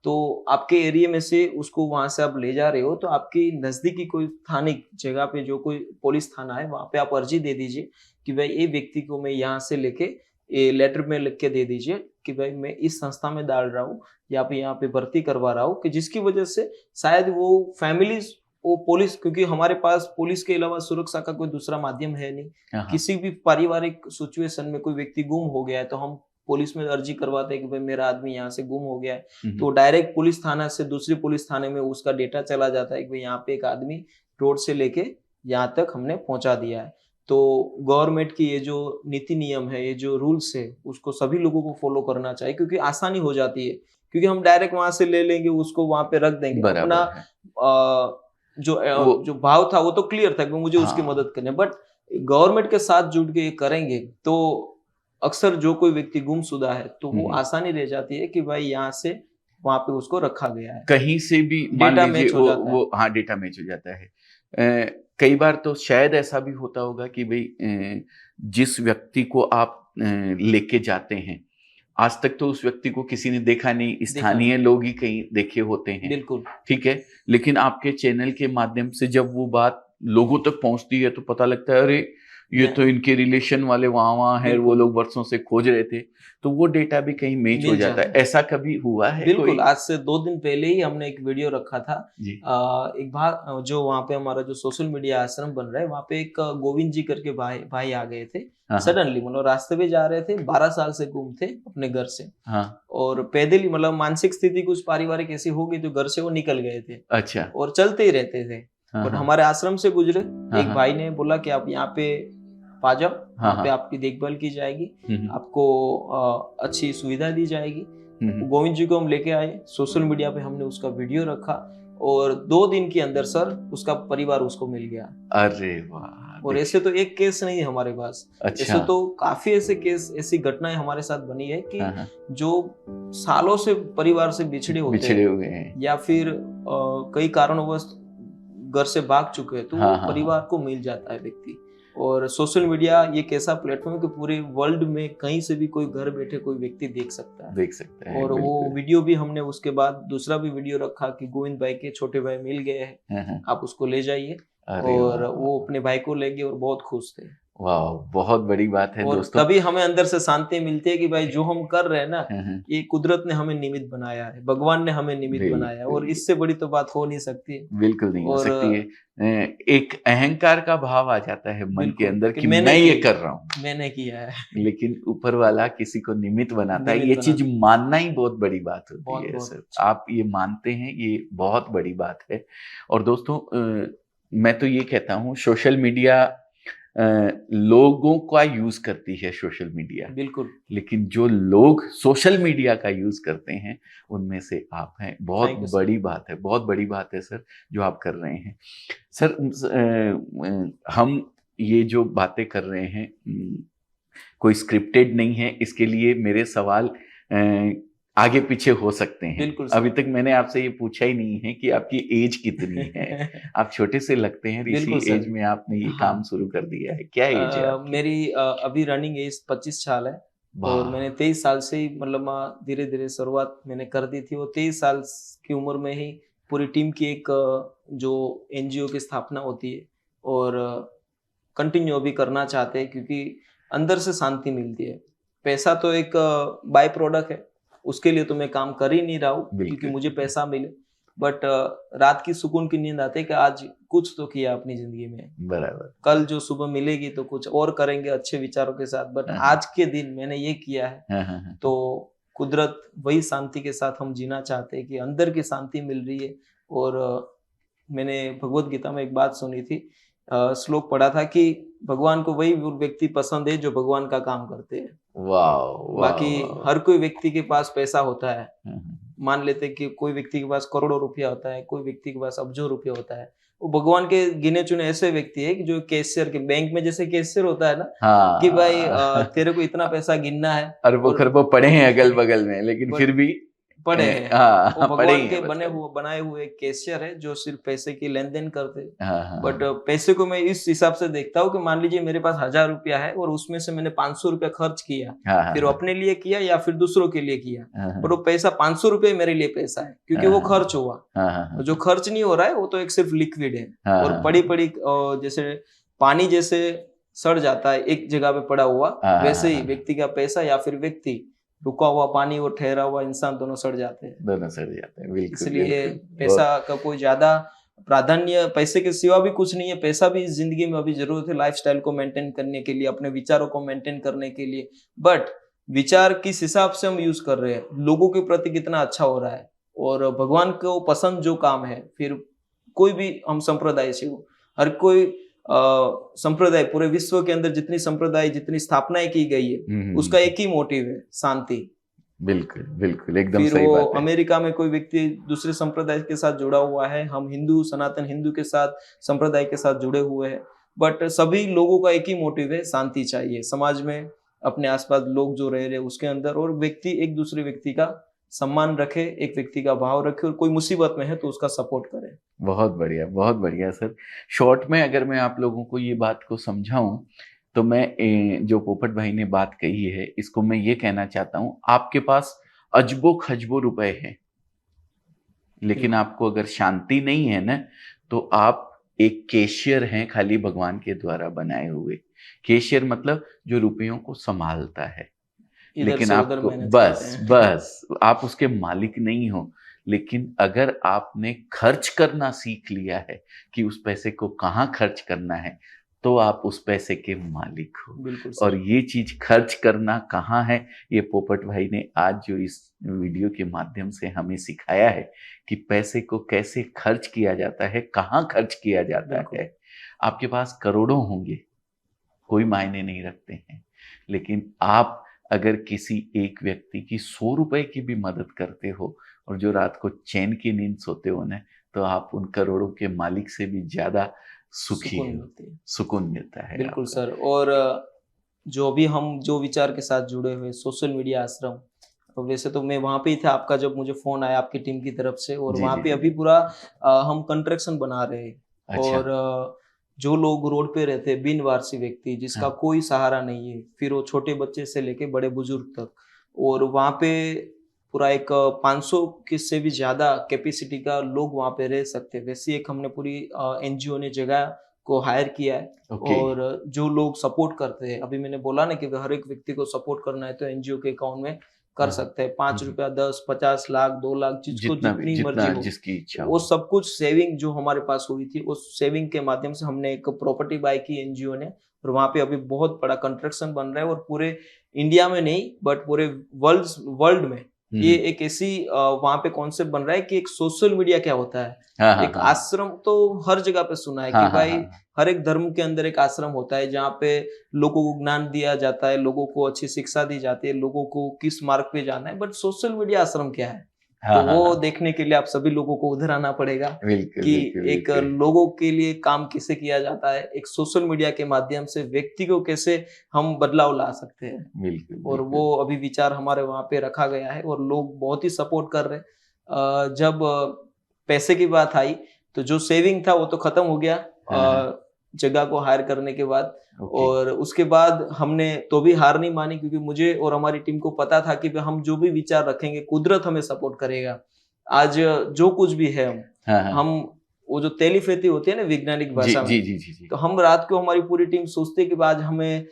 तो आपके एरिया में से उसको वहां से आप ले जा रहे हो, तो आपकी नजदीकी कोई स्थानिक जगह पे जो कोई पुलिस थाना है, वहां पे आप अर्जी दे दीजिए कि भाई ये व्यक्ति को मैं यहाँ से लेके ये लेटर में लिख के दे दीजिए कि भाई मैं इस संस्था में डाल रहा हूँ या फिर यहाँ पे भर्ती करवा रहा हूँ, कि जिसकी वजह से शायद वो फैमिलीज, वो पुलिस, क्योंकि हमारे पास पुलिस के अलावा सुरक्षा का कोई दूसरा माध्यम है नहीं। किसी भी पारिवारिक सिचुएशन में कोई व्यक्ति गुम हो गया है तो हम पुलिस में अर्जी करवाते हैं कि भाई मेरा आदमी यहाँ से गुम हो गया है, तो डायरेक्ट पुलिस थाना से दूसरी पुलिस थाने में उसका डेटा चला जाता है कि भाई यहाँ पे एक आदमी रोड से लेके यहाँ तक हमने पहुंचा दिया है। तो गवर्नमेंट की ये जो नीति नियम है, ये जो रूल्स है, उसको सभी लोगों को फॉलो करना चाहिए, क्योंकि आसानी हो जाती है, क्योंकि हम डायरेक्ट वहां से ले लेंगे, उसको वहां पे रख देंगे, अपना जो भाव था वो तो क्लियर था कि मुझे उसकी मदद करनी है। बट गवर्नमेंट के साथ जुड़ के ये करेंगे तो अक्सर जो कोई व्यक्ति गुमशुदा है तो वो आसानी रह जाती है कि भाई यहाँ से वहां पे उसको रखा गया है, कहीं से भी मान डेटा लीजिए मैच हो जाता है। वो हाँ डेटा मैच हो जाता है। कई बार तो शायद ऐसा भी होता होगा कि भाई जिस व्यक्ति को आप लेके जाते हैं आज तक तो उस व्यक्ति को किसी ने देखा नहीं, स्थानीय लोग ही कहीं देखे होते हैं, बिल्कुल ठीक है, लेकिन आपके चैनल के माध्यम से जब वो बात लोगों तक पहुंचती है तो पता लगता है अरे ये तो इनके रिलेशन वाले वहां है, वो लोग वर्षों से खोज रहे थे, तो वो डेटा भी कहीं मैच हो जाता है। ऐसा कभी हुआ है? बिल्कुल, आज से 2 दिन पहले ही हमने एक वीडियो रखा था जी। एक बार जो वहाँ पे हमारा जो सोशल मीडिया आश्रम बन रहा है वहाँ पे एक गोविंद जी करके भाई आ गए थे सडनली, मतलब रास्ते पे जा रहे थे, 12 साल से गुम थे अपने घर से, और पैदल ही, मतलब मानसिक स्थिति कुछ पारिवारिक ऐसी हो गई तो घर से वो निकल गए थे। अच्छा। और चलते ही रहते थे, बट हमारे आश्रम से गुजरे, एक भाई ने बोला कि आप यहाँ पे आ जाओ, वहाँ पे आपकी देखभाल की जाएगी, आपको अच्छी सुविधा दी जाएगी। गोविंद जी को हम लेके आए, सोशल मीडिया पे हमने उसका वीडियो रखा और 2 दिन के अंदर सर उसका परिवार उसको मिल गया। अरे वाह। और ऐसे तो एक केस नहीं है हमारे पास, अच्छा। ऐसे तो काफी ऐसे केस, ऐसी घटनाएं हमारे साथ बनी है कि जो सालों से परिवार से बिछड़े हुए हैं या फिर कई कारणवश घर से भाग चुके हैं तो परिवार को मिल जाता है व्यक्ति। और सोशल मीडिया ये एक ऐसा प्लेटफॉर्म है कि पूरे वर्ल्ड में कहीं से भी कोई घर बैठे कोई व्यक्ति देख सकता है। और वो वीडियो भी हमने उसके बाद दूसरा भी वीडियो रखा कि गोविंद भाई के छोटे भाई मिल गए हैं, आप उसको ले जाइए, और वो अपने भाई को ले गए और बहुत खुश थे। वाह, बहुत बड़ी बात है दोस्तों। तभी हमें अंदर से शांति मिलती है कि भाई जो हम कर रहे हैं ना, ये कुदरत ने हमें निमित्त बनाया है, भगवान ने हमें निमित्त बनाया है, और इससे बड़ी तो बात हो नहीं सकती। बिल्कुल नहीं हो सकती है। एक अहंकार का भाव आ जाता है मन के अंदर कि मैं ये कर रहा हूँ, मैंने किया है, लेकिन ऊपर वाला किसी को निमित्त बनाता है। ये चीज मानना ही बहुत बड़ी बात होती है सर। आप ये मानते हैं, ये बहुत बड़ी बात है। और दोस्तों मैं तो ये कहता हूँ सोशल मीडिया लोगों का यूज करती है सोशल मीडिया, बिल्कुल, लेकिन जो लोग सोशल मीडिया का यूज करते हैं उनमें से आप हैं। बहुत बड़ी बात है, बहुत बड़ी बात है सर जो आप कर रहे हैं। सर हम ये जो बातें कर रहे हैं कोई स्क्रिप्टेड नहीं है, इसके लिए मेरे सवाल आगे पीछे हो सकते हैं। अभी तक मैंने आपसे ये पूछा ही नहीं है कि आपकी एज कितनी है। आप छोटे से लगते हैं, इसी एज में आपने ये काम शुरू कर दिया है। क्या एज है आपकी? मेरी अभी रनिंग एज 25 साल है, और मैंने 23 साल से ही मतलब धीरे धीरे शुरुआत मैंने कर दी थी, और 23 साल की उम्र में ही पूरी टीम की एक जो एनजीओ की स्थापना होती है, और कंटिन्यू भी करना चाहते हैं क्योंकि अंदर से शांति मिलती है। पैसा तो एक बाय प्रोडक्ट है, उसके लिए तो मैं काम कर ही नहीं रहा हूँ क्योंकि मुझे पैसा मिले, बट रात की सुकून की नींद आती है कि आज कुछ तो किया अपनी जिंदगी में, बराबर। कल जो सुबह मिलेगी तो कुछ और करेंगे अच्छे विचारों के साथ, बट आज के दिन मैंने ये किया है। तो कुदरत वही शांति के साथ हम जीना चाहते हैं कि अंदर की शांति मिल रही है। और मैंने भगवत गीता में एक बात सुनी थी, श्लोक पढ़ा था कि भगवान को वही व्यक्ति पसंद है जो भगवान का काम करते हैं। बाकी हर कोई व्यक्ति के पास पैसा होता है, मान लेते कि कोई व्यक्ति के पास करोड़ों रुपया होता है, कोई व्यक्ति के पास अब्जों रुपया होता है। वो भगवान के गिने चुने ऐसे व्यक्ति है कि जो कैशियर के बैंक में जैसे कैशियर होता है ना, कि भाई तेरे को इतना पैसा गिनना है, अरबों खरबों पड़े हैं अगल बगल में, लेकिन फिर भी पड़े हैं। वो भगवान के बनाए हुए कैशियर है जो सिर्फ पैसे की लेन देन करते हैं। बट पैसे को मैं इस हिसाब से देखता हूँ कि मान लीजिए मेरे पास 1000 रुपया है और उसमें से मैंने 500 रुपया खर्च किया, फिर अपने लिए किया या फिर दूसरों के लिए किया, बट वो पैसा 500 रुपये मेरे लिए पैसा है क्योंकि वो खर्च हुआ। जो खर्च नहीं हो रहा है वो तो एक सिर्फ लिक्विड है, और पड़ी जैसे पानी जैसे सड़ जाता है एक जगह पे पड़ा हुआ, वैसे ही व्यक्ति का पैसा या फिर व्यक्ति, रुका हुआ पानी और ठहरा हुआ इंसान, दोनों सड़ जाते हैं। बिल्कुल। इसलिए पैसा का कोई ज्यादा प्राधान्य पैसे के सिवा भी कुछ नहीं है। पैसा भी इस जिंदगी में अभी जरूरत है लाइफस्टाइल को मेंटेन करने के लिए, अपने विचारों को मेंटेन करने के लिए, बट विचार किस हिसाब से हम यूज कर रहे हैं, लोगों के प्रति कितना अच्छा हो रहा है, और भगवान को पसंद जो काम है, फिर कोई भी हम संप्रदाय से हो, हर कोई संप्रदाय, पूरे विश्व के अंदर जितनी संप्रदाय, जितनी स्थापनाएं की गई है, उसका एक ही मोटिव है, शांति। बिल्कुल बिल्कुल, एकदम फिर सही वो बात है। अमेरिका में कोई व्यक्ति दूसरे संप्रदाय के साथ जुड़ा हुआ है, हम हिंदू, सनातन हिंदू के साथ संप्रदाय के साथ जुड़े हुए हैं, बट सभी लोगों का एक ही मोटिव है, शांति चाहिए समाज में, अपने आसपास लोग जो रह रहे उसके अंदर, और व्यक्ति एक दूसरे व्यक्ति का सम्मान रखे, एक व्यक्ति का भाव रखे, और कोई मुसीबत में है तो उसका सपोर्ट करे। बहुत बढ़िया सर। शॉर्ट में अगर मैं आप लोगों को ये बात को समझाऊं तो मैं जो पोपट भाई ने बात कही है इसको मैं ये कहना चाहता हूं, आपके पास अजबो खजबो रुपए हैं, लेकिन आपको अगर शांति नहीं है ना तो आप एक कैशियर हैं, खाली भगवान के द्वारा बनाए हुए। कैशियर मतलब जो रुपयों को संभालता है, इधर लेकिन से उधर आपको मैनेज बस करते हैं। बस आप उसके मालिक नहीं हो। लेकिन अगर आपने खर्च करना सीख लिया है कि उस पैसे को कहाँ खर्च करना है, तो आप उस पैसे के मालिक हो। बिल्कुल और सर। ये चीज खर्च करना कहाँ है, ये पोपट भाई ने आज जो इस वीडियो के माध्यम से हमें सिखाया है कि पैसे को कैसे खर्च किया जाता है, कहाँ खर्च किया जाता बिल्कुल। है। आपके पास करोड़ों होंगे, कोई मायने नहीं रखते हैं, लेकिन आप अगर किसी एक व्यक्ति की 100 रुपए की भी मदद करते हो और जो रात को चैन की नींद सोते हो ना, तो आप उन करोड़ों के मालिक से भी ज्यादा सुखी सुकून हो, मिलती है। सुकून मिलता है बिल्कुल आपका। सर। और जो भी हम जो विचार के साथ जुड़े हुए सोशल मीडिया आश्रम, तो वैसे तो मैं वहाँ पे ही था आपका जब मुझे फोन आया आपकी टीम की तरफ से, और जी वहाँ जी पे जी अभी जी। पूरा हम कंस्ट्रक्शन बना रहे हैं। अच्छा। और जो लोग रोड पे रहते हैं, बिन वारसी व्यक्ति जिसका हाँ कोई सहारा नहीं है, फिर वो छोटे बच्चे से लेके बड़े बुजुर्ग तक, और वहाँ पे पूरा एक 500 के से भी ज्यादा कैपेसिटी का लोग वहाँ पे रह सकते हैं, वैसी एक हमने पूरी एनजीओ ने जगह को हायर किया है। ओके। और जो लोग सपोर्ट करते हैं, अभी मैंने बोला ना कि हर एक व्यक्ति को सपोर्ट करना है तो एनजीओ के अकाउंट में कर हाँ सकते हैं, 5 हम्म, रुपया, 10, 50 लाख, 2 लाख, जिसको जितना भी, जितनी जितना मर्जी हो, जिसकी इच्छा वो हो। सब कुछ सेविंग जो हमारे पास हुई थी, उस सेविंग के माध्यम से हमने एक प्रॉपर्टी बाय की एनजीओ ने, और वहाँ पे अभी बहुत बड़ा कंस्ट्रक्शन बन रहा है, और पूरे इंडिया में नहीं बट पूरे वर्ल्ड वर्ल्ड में ये हम्म। एक ऐसी वहाँ पे कॉन्सेप्ट बन रहा है कि एक सोशल मीडिया क्या होता है। हाँ हाँ एक हाँ आश्रम तो हर जगह पे सुना है हाँ कि हाँ भाई हाँ हर एक धर्म के अंदर एक आश्रम होता है जहाँ पे लोगों को ज्ञान दिया जाता है, लोगों को अच्छी शिक्षा दी जाती है, लोगों को किस मार्ग पे जाना है। बट सोशल मीडिया आश्रम क्या है, तो हाँ हाँ वो हाँ। देखने के लिए आप सभी लोगों को उधर आना पड़ेगा बिल्कुल कि बिल्कुल एक बिल्कुल लोगों के लिए काम कैसे किया जाता है, एक सोशल मीडिया के माध्यम से व्यक्ति को कैसे हम बदलाव ला सकते हैं। बिल्कुल और बिल्कुल। वो अभी विचार हमारे वहाँ पे रखा गया है, और लोग बहुत ही सपोर्ट कर रहे हैं। जब पैसे की बात आई तो जो सेविंग था वो तो खत्म हो गया हाँ हाँ। जगह को हायर करने के बाद। ओके। और उसके बाद हमने तो भी हार नहीं मानी, क्योंकि मुझे और हमारी टीम को पता था कि हम जो भी विचार रखेंगे कुदरत हमें सपोर्ट करेगा। आज जो कुछ भी है हाँ हाँ। हम वो जो तेलीफेती होती है ना वैज्ञानिक जी भाषा में, जी जी जी जी। तो हम रात को हमारी पूरी टीम सोचते है कि आज हमें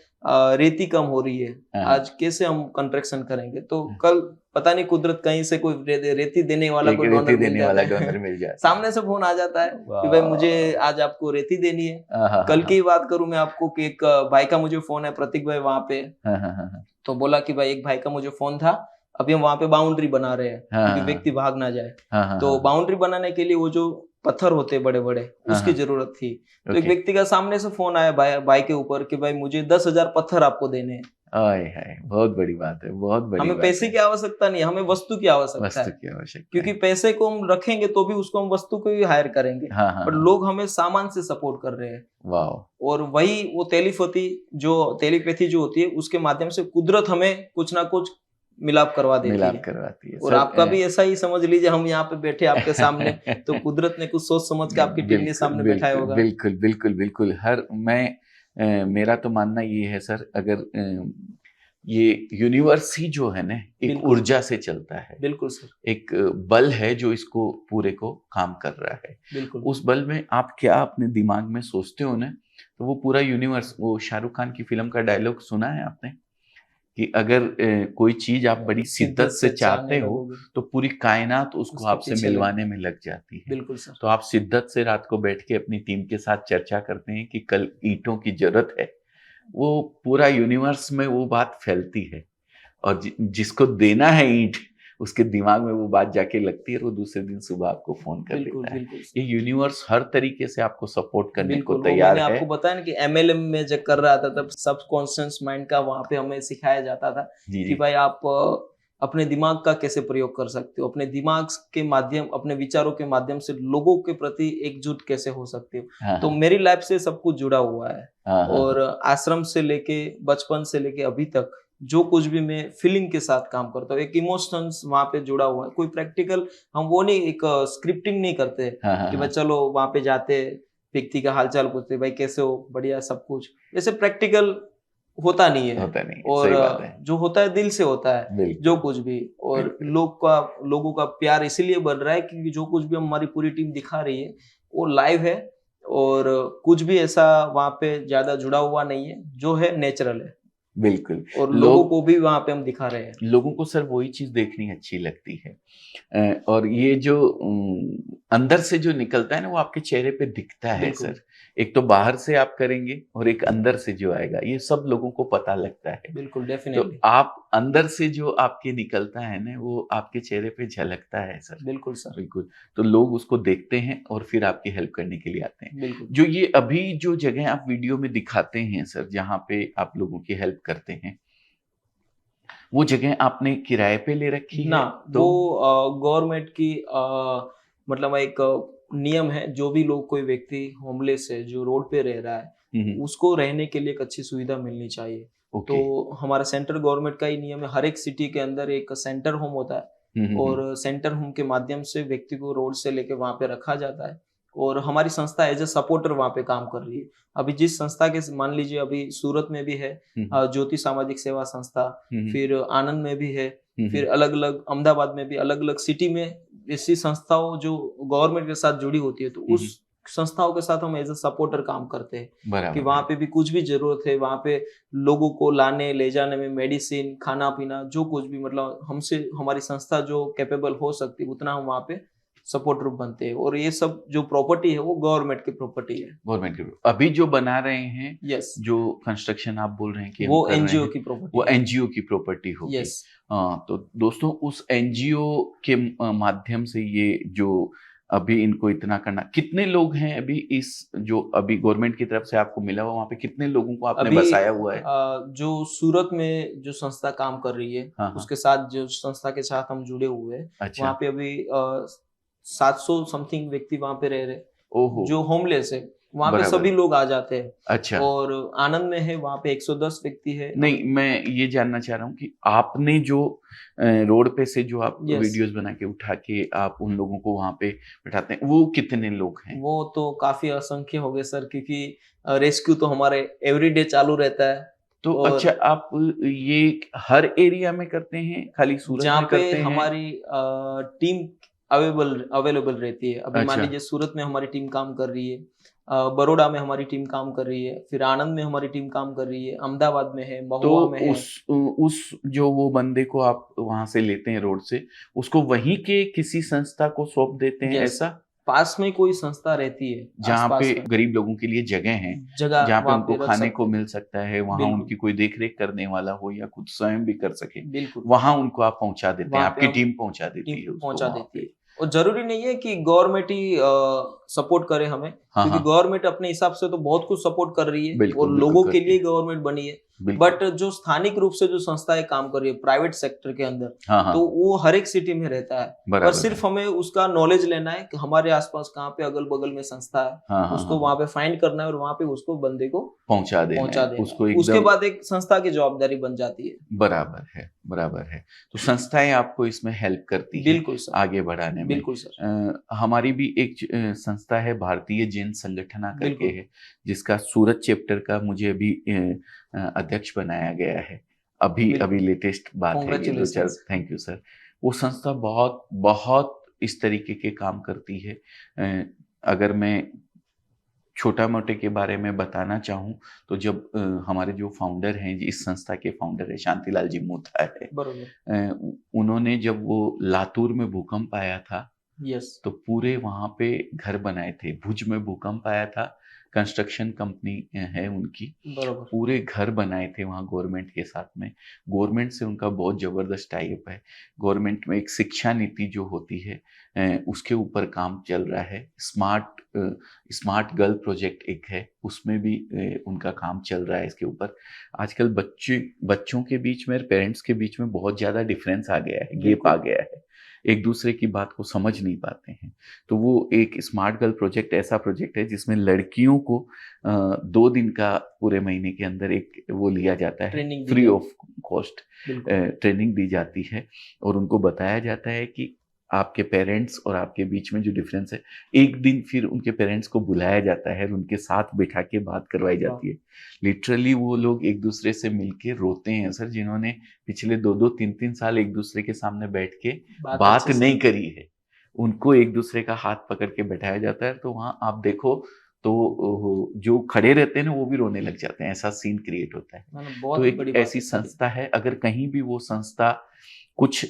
रेती कम हो रही है, हाँ आज कैसे हम कंस्ट्रक्शन करेंगे। तो हाँ। कल पता नहीं कुदरत कहीं से कोई रेती देने वाला एक कोई रेती डोनर मिल देने जाता वाला है डोनर मिल जाता है। सामने से फोन आ जाता है कि भाई मुझे वाह। आज आपको रेती देनी है। हाँ हाँ कल हाँ की ही बात करूं मैं आपको कि एक भाई का मुझे फोन है, प्रतीक भाई वहां पे, हाँ हाँ हाँ हाँ तो बोला कि भाई एक भाई का मुझे फोन था, अभी हम वहां पे बाउंड्री बना रहे हैं हाँ क्योंकि हाँ व्यक्ति भाग ना जाए। हाँ हाँ तो हाँ बाउंड्री बनाने के लिए वो जो पत्थर होते हैं बड़े बड़े, हाँ उसकी हाँ। जरूरत थी। तो एक ओके। व्यक्ति का सामने से फोन आया भाई के ऊपर कि भाई मुझे 10,000 पत्थर आपको देने हैं। आय हाय, बहुत बड़ी बात है, बहुत बड़ी हमें बात पैसे है। की आवश्यकता नहीं, हमें वस्तु की आवश्यकता वस्तु है, की आवश्यकता क्योंकि है। पैसे को हम रखेंगे तो भी उसको हम वस्तु को ही हायर करेंगे। हाँ हाँ बट हाँ। लोग हमें सामान से सपोर्ट कर रहे हैं। वाह। और वही वो टेलीपैथी जो होती है उसके माध्यम से कुदरत हमें कुछ ना कुछ मिलाप करवा देती मिलाप है। करवाती है और सर। आपका भी ऐसा ही समझ लीजिए, हम यहाँ पे बैठे आपके सामने, तो कुदरत ने कुछ सोच समझ के आपकी टीम के बिल्कुल सामने बैठाया बिल्कुल होगा। बिल्कुल बिल्कुल बिल्कुल। हर मैं मेरा तो मानना ये है सर, अगर ये यूनिवर्स ही जो है ना एक बिल्कुल ऊर्जा से चलता है, बिल्कुल सर। एक बल है जो इसको पूरे को काम कर रहा है। बिल्कुल उस बल में आप क्या अपने दिमाग में सोचते हो ना, तो वो पूरा यूनिवर्स, वो शाहरुख खान की फिल्म का डायलॉग सुना है आपने कि अगर कोई चीज आप बड़ी शिद्दत से चाहते हो लगोगे तो पूरी कायनात उसको उसके आपसे पीछे मिलवाने में लग जाती है। बिल्कुल सर। तो आप शिद्दत से रात को बैठ के अपनी टीम के साथ चर्चा करते हैं कि कल ईंटों की जरूरत है, वो पूरा यूनिवर्स में वो बात फैलती है, और जिसको देना है ईंट उसके दिमाग में वो बात जाके लगती है, और वो दूसरे दिन सुबह आपको फोन कर बिल्कुल देता है। बिल्कुल ये यूनिवर्स हर तरीके से आपको सपोर्ट करने को बिल्कुल। वो तैयार मैंने है। आपको बताया ना कि एमएलएम में जब कर रहा था तब सबकॉन्शियस माइंड का वहां पे हमें सिखाया जाता था जी कि जी। भाई आप अपने दिमाग का कैसे प्रयोग कर सकते हो, अपने दिमाग के माध्यम, अपने विचारों के माध्यम से लोगों के प्रति एकजुट कैसे हो सकते हो। हाँ तो हाँ मेरी लाइफ से सब कुछ जुड़ा हुआ है। हाँ हाँ और हाँ, आश्रम से लेके, बचपन से लेके अभी तक जो कुछ भी मैं फीलिंग के साथ काम करता हूँ, एक इमोशंस वहाँ पे जुड़ा हुआ है। कोई प्रैक्टिकल हम वो नहीं, एक स्क्रिप्टिंग नहीं करते हैं हाँ हाँ कि भाई हाँ, चलो वहाँ पे जाते, व्यक्ति का हालचाल पूछते, भाई कैसे हो, बढ़िया सब कुछ, ऐसे प्रैक्टिकल होता नहीं है। होता नहीं है, और सही बात है। जो होता है दिल से होता है जो बिल्कुल कुछ भी। और बिल्कुल। लोगों का प्यार इसीलिए बढ़ रहा है क्योंकि जो कुछ भी हमारी पूरी टीम दिखा रही है वो लाइव है। और कुछ भी ऐसा वहाँ पे ज्यादा जुड़ा हुआ नहीं है, जो है नेचुरल है। बिल्कुल और लोगों लोग को भी वहाँ पे हम दिखा रहे हैं। लोगों को सर वही चीज देखनी अच्छी लगती है। और ये जो अंदर से जो निकलता है ना वो आपके चेहरे पे दिखता है बिल्कुल सर। एक तो बाहर से आप करेंगे और एक अंदर से जो आएगा ये सब लोगों को पता लगता है। बिल्कुल, तो डेफिनेटली। आप अंदर से जो आपके निकलता है ना वो आपके चेहरे पे झलकता है सर। बिल्कुल सर। बिल्कुल। तो लोग उसको देखते हैं और फिर आपकी हेल्प करने के लिए आते हैं। बिल्कुल। जो ये अभी जो जगह आप वीडियो में दिखाते हैं सर जहाँ पे आप लोगों की हेल्प करते हैं वो जगह आपने किराए पे ले रखी ना, है वो तो गवर्नमेंट की मतलब एक नियम है, जो भी लोग, कोई व्यक्ति होमलेस है जो रोड पे रह रहा है, हम्म, उसको रहने के लिए एक अच्छी सुविधा मिलनी चाहिए। तो ओके। हमारा सेंट्रल गवर्नमेंट का ही नियम है, हर एक सिटी के अंदर एक सेंटर होम होता है। हम्म। और सेंटर होम के माध्यम से व्यक्ति को रोड से लेके वहाँ पे रखा जाता है। और हमारी संस्था एज ए सपोर्टर वहाँ पे काम कर रही है। अभी जिस संस्था के, मान लीजिए अभी सूरत में भी है हम्म, ज्योति सामाजिक सेवा संस्था, हम्म, फिर आनंद में भी है, हम्म, फिर अलग अलग अहमदाबाद में भी, अलग अलग सिटी में ऐसी संस्थाओं जो गवर्नमेंट के साथ जुड़ी होती है। तो हम्म, उस संस्थाओं के साथ हम एज ए सपोर्टर काम करते हैं कि बराबर वहाँ है। पे भी कुछ भी जरूरत है, वहाँ पे लोगों को लाने ले जाने में, मेडिसिन, खाना पीना, जो कुछ भी, मतलब हमसे, हमारी संस्था जो कैपेबल हो सकती है उतना हम वहाँ पे सपोर्ट रूप बनते हैं। और ये सब जो प्रॉपर्टी है वो गवर्नमेंट की प्रॉपर्टी है। गवर्नमेंट के अभी जो बना रहे हैं यस, जो कंस्ट्रक्शन आप बोल रहे हैं कि वो हम कर रहे एनजीओ हैं की प्रॉपर्टी वो है। एनजीओ की प्रॉपर्टी होगी। यस। तो दोस्तों उस एनजीओ के माध्यम से ये जो अभी इनको इतना करना कितने लोग हैं अभी इस जो अभी गवर्नमेंट की तरफ से आपको मिला हुआ वहाँ पे कितने लोगों को आपने अभी बसाया हुआ है? जो सूरत में जो संस्था काम कर रही है, हाँ हाँ, उसके साथ, जो संस्था के साथ हम जुड़े हुए हैं, अच्छा। वहाँ पे अभी 700 समथिंग व्यक्ति वहाँ पे रह रहे, ओहो, जो होमलेस है। वहाँ पे बराबर। सभी लोग आ जाते हैं। अच्छा। और आनंद में है, वहाँ पे 110 व्यक्ति है। हम, नहीं, मैं ये जानना चाह रहा हूँ कि आपने जो रोड पे से जो आप यस, वीडियोस बना के उठा के आप उन लोगों को वहाँ पे बैठाते हैं, वो कितने लोग हैं? वो तो काफी असंख्य हो गए सर, क्योंकि रेस्क्यू तो हमारे एवरीडे चालू रहता है। तो अच्छा और आप ये हर एरिया में करते हैं, खाली सूरत जहाँ में पे करते हैं? हमारी टीम अवेलेबल रहती है, अभी मान अच्छा, लीजिए सूरत में हमारी टीम काम कर रही है, बड़ौदा में हमारी टीम काम कर रही है, फिर आनंद में हमारी टीम काम कर रही है, अहमदाबाद में है, तो महुआ में है। उस जो वो बंदे को आप वहाँ से लेते हैं रोड से, उसको वहीं के किसी संस्था को सौंप देते हैं यस, ऐसा? पास में कोई संस्था रहती है, जहाँ पे आसपास में गरीब लोगों के लिए जगह है, जगह जहाँ पे वहाँ उनको पे रख खाने सकते को हैं। मिल सकता है, वहाँ बिल्कुल। उनकी कोई देख-रेख करने वाला हो या खुद स्वयं भी कर सके, बिल्कुल, वहाँ उनको आप पहुँचा देते हैं, वहाँ पे आपकी हम टीम पहुँचा देती टीम है उसको पहुंचा वहाँ देती पे। है। और जरूरी नहीं है कि गवर्नमेंट ही सपोर्ट करे हमें, हाँ, क्योंकि हाँ, गवर्नमेंट अपने हिसाब से तो बहुत कुछ सपोर्ट कर रही है और बिल्कुल, बिल्कुल लोगों के करती लिए है, गवर्नमेंट बनी है। बिल्कुल। बट जो स्थानिक रूप से जो संस्थाएं काम कर रही है प्राइवेट सेक्टर के अंदर, हाँ, तो हाँ, वो हर एक सिटी में रहता है। पर बराबर है। सिर्फ हमें उसका नॉलेज लेना है कि हमारे आसपास कहाँ पे अगल बगल में संस्था है, हाँ, हाँ, हाँ, उसको वहां हाँ, पे फाइंड करना है और वहां पे उसको, बंदे को पहुँचा देना पहुंचा है, देना है। उसको उसके एकदम बाद एक संस्था की जवाबदारी बन जाती है। बराबर है, बराबर है। तो संस्थाएँ आपको इसमें हेल्प करती हैं बिल्कुल सर। आगे बढ़ाने में। बिल्कुल सर। हमारी भी एक संस्था है भारतीय जैन संगठना करके बिल्कुल। है, जिसका सूरत चैप्टर का मुझे अभी अध्यक्ष बनाया गया है। अभी अभी बिल्कुल। लेटेस्ट बात है ये 2-4 कॉन्ग्रेचुलेशन। Thank you sir. वो संस्था बहुत बहुत इस तरीके के काम करती है। अगर मैं छोटा-मोटे के बारे में बताना चाहूँ, तो जब हमारे जो फाउंडर हैं, इस संस्था के फाउंडर हैं, शांतिलाल जी मूथा है। बरोबर। उन्होंने जब वो लातूर में भूकंप आया था, यस। तो पूरे वहाँ पे घर बनाए थे। भुज में भूकंप आया था, कंस्ट्रक्शन कंपनी है उनकी। बरोबर पूरे घर बनाए थे वहाँ गवर्नमेंट के साथ में। गवर्नमेंट से उनका बहुत ज़बरदस्त टाई अप है। गवर्नमेंट में एक शिक्षा नीति जो होती है उसके ऊपर काम चल रहा है। स्मार्ट गर्ल प्रोजेक्ट एक है, उसमें भी उनका काम चल रहा है इसके ऊपर। आजकल बच्चों के बीच में, पेरेंट्स के बीच में बहुत ज़्यादा डिफरेंस आ गया है, गैप आ गया है, एक दूसरे की बात को समझ नहीं पाते हैं। तो वो एक स्मार्ट गर्ल प्रोजेक्ट ऐसा प्रोजेक्ट है जिसमें लड़कियों को 2 दिन का पूरे महीने के अंदर एक वो लिया जाता है, ट्रेनिंग फ्री ऑफ कॉस्ट बिल्कुल ट्रेनिंग दी जाती है और उनको बताया जाता है कि आपके पेरेंट्स और आपके बीच में जो डिफरेंस है, एक दिन फिर उनके पेरेंट्स को बुलाया जाता है और उनके साथ बिठा के बात करवाई जाती है। लिटरली वो लोग एक दूसरे से मिलके रोते हैं सर, जिन्होंने पिछले 2-2 3-3 साल एक दूसरे के सामने बैठ के बात अच्छे से नहीं करी है, उनको एक दूसरे का हाथ पकड़ के बैठाया जाता है। तो वहाँ आप देखो तो जो खड़े रहते हैं ना वो भी रोने लग जाते हैं, ऐसा सीन क्रिएट होता है। मतलब तो बहुत एक बड़ी बात ऐसी है सर। संस्था है, अगर कहीं भी वो संस्था कुछ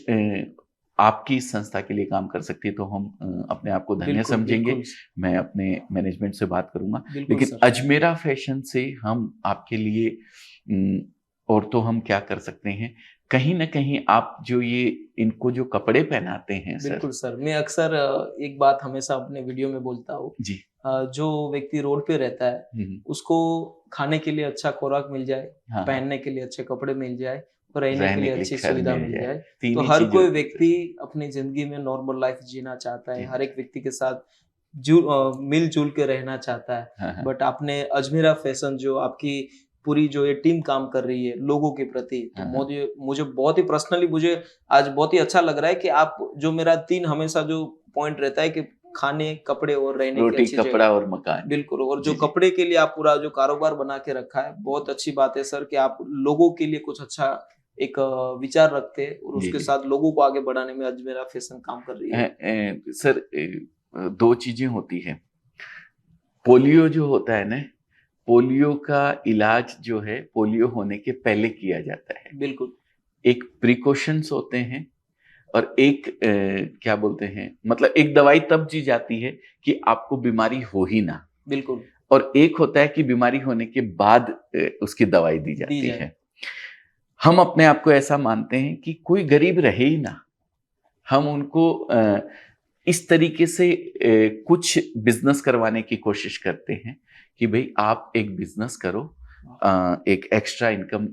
आपकी इस संस्था के लिए काम कर सकती है तो हम अपने आप को धन्य बिल्कुल समझेंगे। बिल्कुल मैं अपने मैनेजमेंट से बात करूंगा। बिल्कुल लेकिन सर। अजमेरा फैशन से हम आपके लिए और तो हम क्या कर सकते हैं, कहीं ना कहीं आप जो ये इनको जो कपड़े पहनाते हैं सर। बिल्कुल सर, मैं अक्सर एक बात हमेशा अपने वीडियो में बोलता हूँ। जी। जो व्यक्ति रोड पे रहता है उसको खाने के लिए अच्छा खुराक मिल जाए, हाँ, पहनने के लिए अच्छे कपड़े मिल जाए और रहने के रहने लिए के लिए अच्छी घर सुविधा मिल मिल जाए, जाए। तीन तो ही हर चीज कोई होती है व्यक्ति अपनी जिंदगी में नॉर्मल लाइफ जीना चाहता है, जी। हर एक व्यक्ति के साथ मिलजुल के रहना चाहता है। हाँ, हाँ, बट आपने अजमेरा फैशन जो आपकी पूरी जो ये टीम काम कर रही है लोगों के प्रति, तो हाँ, हाँ। मुझे मुझे बहुत ही पर्सनली मुझे आज बहुत ही अच्छा लग रहा है कि आप जो मेरा 3 हमेशा जो पॉइंट रहता है कि खाने, कपड़े और रहने की रोटी, अच्छी जगह। कपड़ा और मकान। बिल्कुल, और जी, जो जी। कपड़े के लिए आप पूरा जो कारोबार बना के रखा है, बहुत अच्छी बात है सर कि आप लोगों के लिए कुछ अच्छा एक विचार रखते हैं और जी, उसके जी। साथ लोगों को आगे बढ़ाने में अजमेरा फैशन काम कर रही है। सर 2 चीजें होती हैं। पोलियो जो होता है ना, पोलियो का इलाज जो है पोलियो होने के पहले किया जाता है। बिल्कुल, एक प्रिकॉशंस होते हैं और एक क्या बोलते हैं, मतलब एक दवाई तब दी जाती है कि आपको बीमारी हो ही ना, बिल्कुल, और एक होता है कि बीमारी होने के बाद उसकी दवाई दी दी जाती जाए। है। हम अपने आप को ऐसा मानते हैं कि कोई गरीब रहे ही ना, हम उनको इस तरीके से कुछ बिजनेस करवाने की कोशिश करते हैं कि भाई आप एक बिजनेस करो, एक एक्स्ट्रा इनकम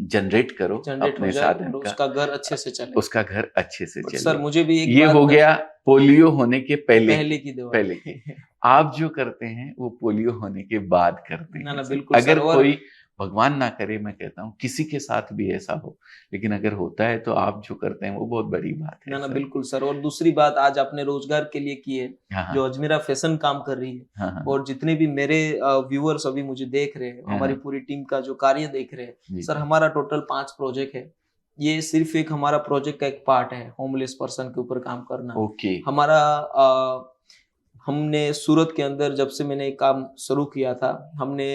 जनरेट करो जनरेट हो अपने जाए साधन और का, उसका घर अच्छे से चले। उसका घर अच्छे से बट सर चले। मुझे भी एक ये बात हो गया पोलियो होने के पहले पहले की की दवाई। पहले की। आप जो करते हैं वो पोलियो होने के बाद करते ना, हैं ना, सर। बिल्कुल सर। अगर और कोई भगवान ना करे, मैं कहता हूँ किसी के साथ भी ऐसा हो, लेकिन अगर होता है तो आप जो करते हैं वो बहुत बड़ी बात है ना, ना, सर। बिल्कुल सर। और दूसरी बात आज आपने रोजगार के लिए की है, हाँ, जो हाँ, अजमेरा फैशन काम कर रही है। हाँ, हाँ, और जितने भी मेरे व्यूअर्स अभी मुझे देख रहे हैं, हाँ, हमारी हाँ, पूरी टीम का जो कार्य देख रहे हैं, जी, सर जी। हमारा टोटल 5 प्रोजेक्ट है। ये सिर्फ एक हमारा प्रोजेक्ट का एक पार्ट है, होमलेस पर्सन के ऊपर काम करना। ओके। हमारा हमने सूरत के अंदर जब से मैंने काम शुरू किया था, हमने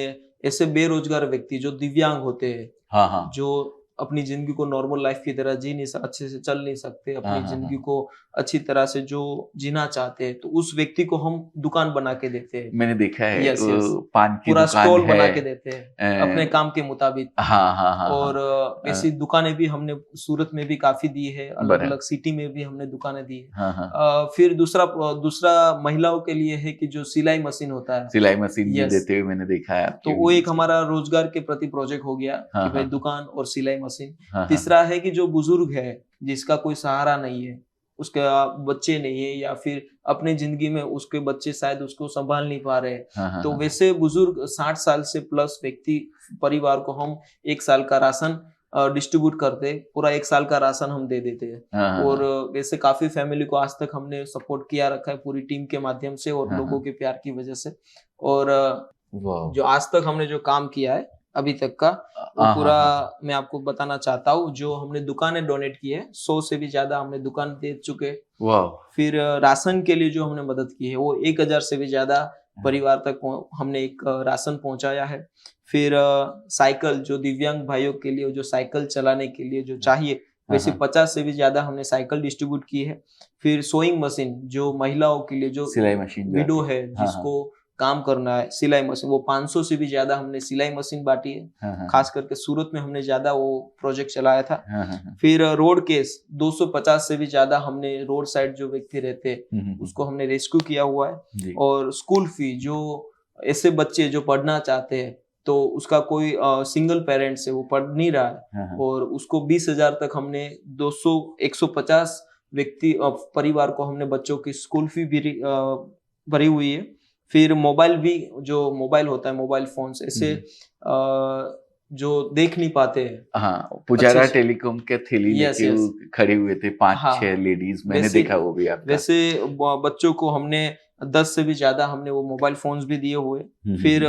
ऐसे बेरोजगार व्यक्ति जो दिव्यांग होते हैं, हाँ, हाँ, जो अपनी जिंदगी को नॉर्मल लाइफ की तरह जी नहीं सकते, अच्छे से चल नहीं सकते, हाँ, अपनी हाँ, जिंदगी हाँ। को अच्छी तरह से जो जीना चाहते हैं, तो उस व्यक्ति को हम दुकान बना के देते हैं। मैंने देखा है यस, यस। पान की पूरा दुकान स्टॉल है। बना के देते हैं अपने काम के मुताबिक। हाँ, हाँ, हाँ, और हाँ। ऐसी दुकानें भी हमने सूरत में भी काफी दी है, अलग बराबर। अलग सिटी में भी हमने दुकानें दी है। हाँ, हाँ। फिर दूसरा महिलाओं के लिए है कि जो सिलाई मशीन होता है। सिलाई मशीन भी यस। देते हुए मैंने देखा है तो आपके वो एक वीडियोस में। हमारा रोजगार के प्रति प्रोजेक्ट हो गया हाँ, कि भाई हाँ, दुकान और सिलाई मशीन। हाँ, हाँ, तीसरा है कि जो बुजुर्ग है, जिसका कोई सहारा नहीं है, उसका बच्चे नहीं है या फिर अपनी जिंदगी में उसके बच्चे शायद उसको संभाल नहीं पा रहे हैं, हाँ, हाँ, तो हाँ, वैसे बुजुर्ग 60 साल से प्लस व्यक्ति परिवार को हम 1 साल का राशन डिस्ट्रीब्यूट करते, पूरा 1 साल का राशन हम दे देते हैं। हाँ, हाँ, और हाँ, वैसे काफी फैमिली को आज तक हमने सपोर्ट किया रखा है पूरी टीम के माध्यम से और हाँ, लोगों हाँ। के प्यार की वजह से। और वाह। जो आज तक हमने जो काम किया है अभी तक का, वो हाँ, हाँ, पूरा हाँ। मैं आपको बताना चाहता हूँ। जो हमने दुकानें डोनेट की है, 100 से भी ज्यादा हमने दुकान दे चुके हैं। वाह। फिर राशन के लिए जो हमने मदद की है, वो 1000 से भी ज्यादा परिवार तक हमने एक राशन पहुंचाया है। फिर साइकिल, जो दिव्यांग भाइयों के लिए जो साइकिल चलाने के लिए जो चाहिए, हाँ, वैसे हाँ। 50 से भी ज्यादा हमने साइकिल डिस्ट्रीब्यूट की है। फिर सोइंग मशीन, जो महिलाओं के लिए जो सिलाई मशीन जो विडो आती है, हाँ, हाँ। जिसको काम करना है, सिलाई मशीन, वो 500 से भी ज्यादा हमने सिलाई मशीन बांटी है। हाँ, खास करके सूरत में हमने ज्यादा वो प्रोजेक्ट चलाया था। हाँ। फिर रोड केस 250 से भी ज्यादा हमने रोड साइड जो व्यक्ति रहते उसको हमने रेस्क्यू किया हुआ है। जी। और स्कूल फी जो ऐसे बच्चे जो पढ़ना चाहते हैं तो उसका कोई सिंगल पेरेंट्स है वो पढ़ नहीं रहा है हाँ, और उसको 20,000 तक हमने 150 व्यक्ति परिवार को हमने बच्चों की स्कूल फी भी भरी हुई है। फिर मोबाइल भी, जो मोबाइल होता है, मोबाइल फोन्स ऐसे जो देख नहीं पाते हैं। हाँ, पुजारा अच्छे से- टेलीकॉम के थैली यस लेके वो यस खड़े हुए थे 5-6 हाँ, लेडीज, मैंने वैसे देखा वो भी आपका। वैसे बच्चों को हमने 10 से भी ज्यादा हमने वो मोबाइल फोन्स भी दिए हुए। फिर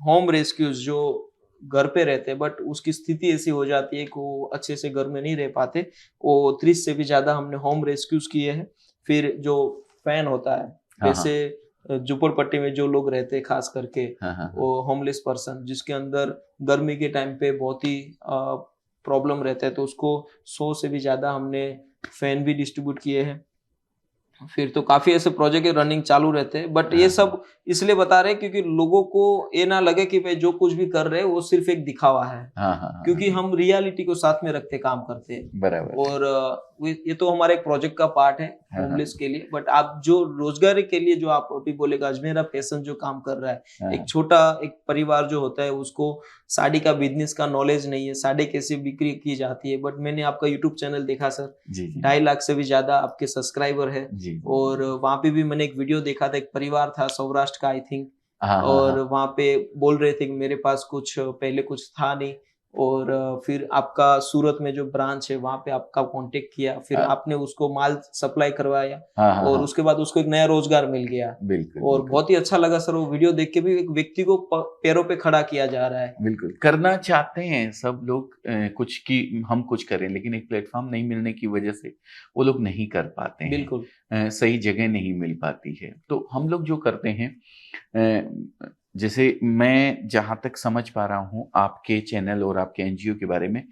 होम रेस्क्यूज जो घर पे रहते हैं बट उसकी स्थिति ऐसी हो जाती है कि वो अच्छे से घर में नहीं रह पाते, वो 30 से भी ज्यादा हमने होम रेस्क्यूज किए हैं। फिर जो फैन होता है, हाँ, वैसे झुपड़पट्टी में जो लोग रहते हैं खास करके हाँ। वो होमलेस पर्सन जिसके अंदर गर्मी के टाइम पे बहुत ही प्रॉब्लम रहता है तो उसको 100 से भी ज्यादा हमने फैन भी डिस्ट्रीब्यूट किए हैं। फिर तो काफी ऐसे प्रोजेक्ट रनिंग चालू रहते हैं बट ये सब इसलिए बता रहे हैं क्योंकि लोगों को ये ना लगे कि भाई जो कुछ भी कर रहे हैं वो सिर्फ एक दिखावा है। हाँ, क्योंकि हम रियलिटी को साथ में रखते काम करते हैं। बराबर। और ये तो हमारे एक प्रोजेक्ट का पार्ट है होमलेस के लिए। बट आप जो रोजगारी के लिए जो आप अभी बोलेगा अजमेरा फैशन जो काम कर रहा है, एक छोटा एक परिवार जो होता है उसको साड़ी का बिजनेस का नॉलेज नहीं है, साड़ी कैसे बिक्री की जाती है। बट मैंने आपका यूट्यूब चैनल देखा सर, 2.5 लाख से भी ज्यादा आपके सब्सक्राइबर है। और वहां पे भी मैंने एक वीडियो देखा था, एक परिवार था सौराष्ट्र का आई थिंक, और वहां पे बोल रहे थे कि मेरे पास कुछ पहले कुछ था नहीं। और फिर आपका सूरत में जो ब्रांच है वहां पे आपका कांटेक्ट किया, फिर आपने उसको माल सप्लाई करवाया और उसके बाद उसको एक नया रोजगार मिल गया। बिल्कुल। और बहुत ही अच्छा लगा सर वो वीडियो देख के भी, एक व्यक्ति को पैरों पे खड़ा किया जा रहा है। बिल्कुल करना चाहते हैं सब लोग कुछ की हम कुछ करें, लेकिन एक प्लेटफॉर्म नहीं मिलने की वजह से वो लोग नहीं कर पाते हैं। बिल्कुल सही जगह नहीं मिल पाती है। तो हम लोग जो करते हैं, जैसे मैं जहाँ तक समझ पा रहा हूँ आपके चैनल और आपके एनजीओ के बारे में,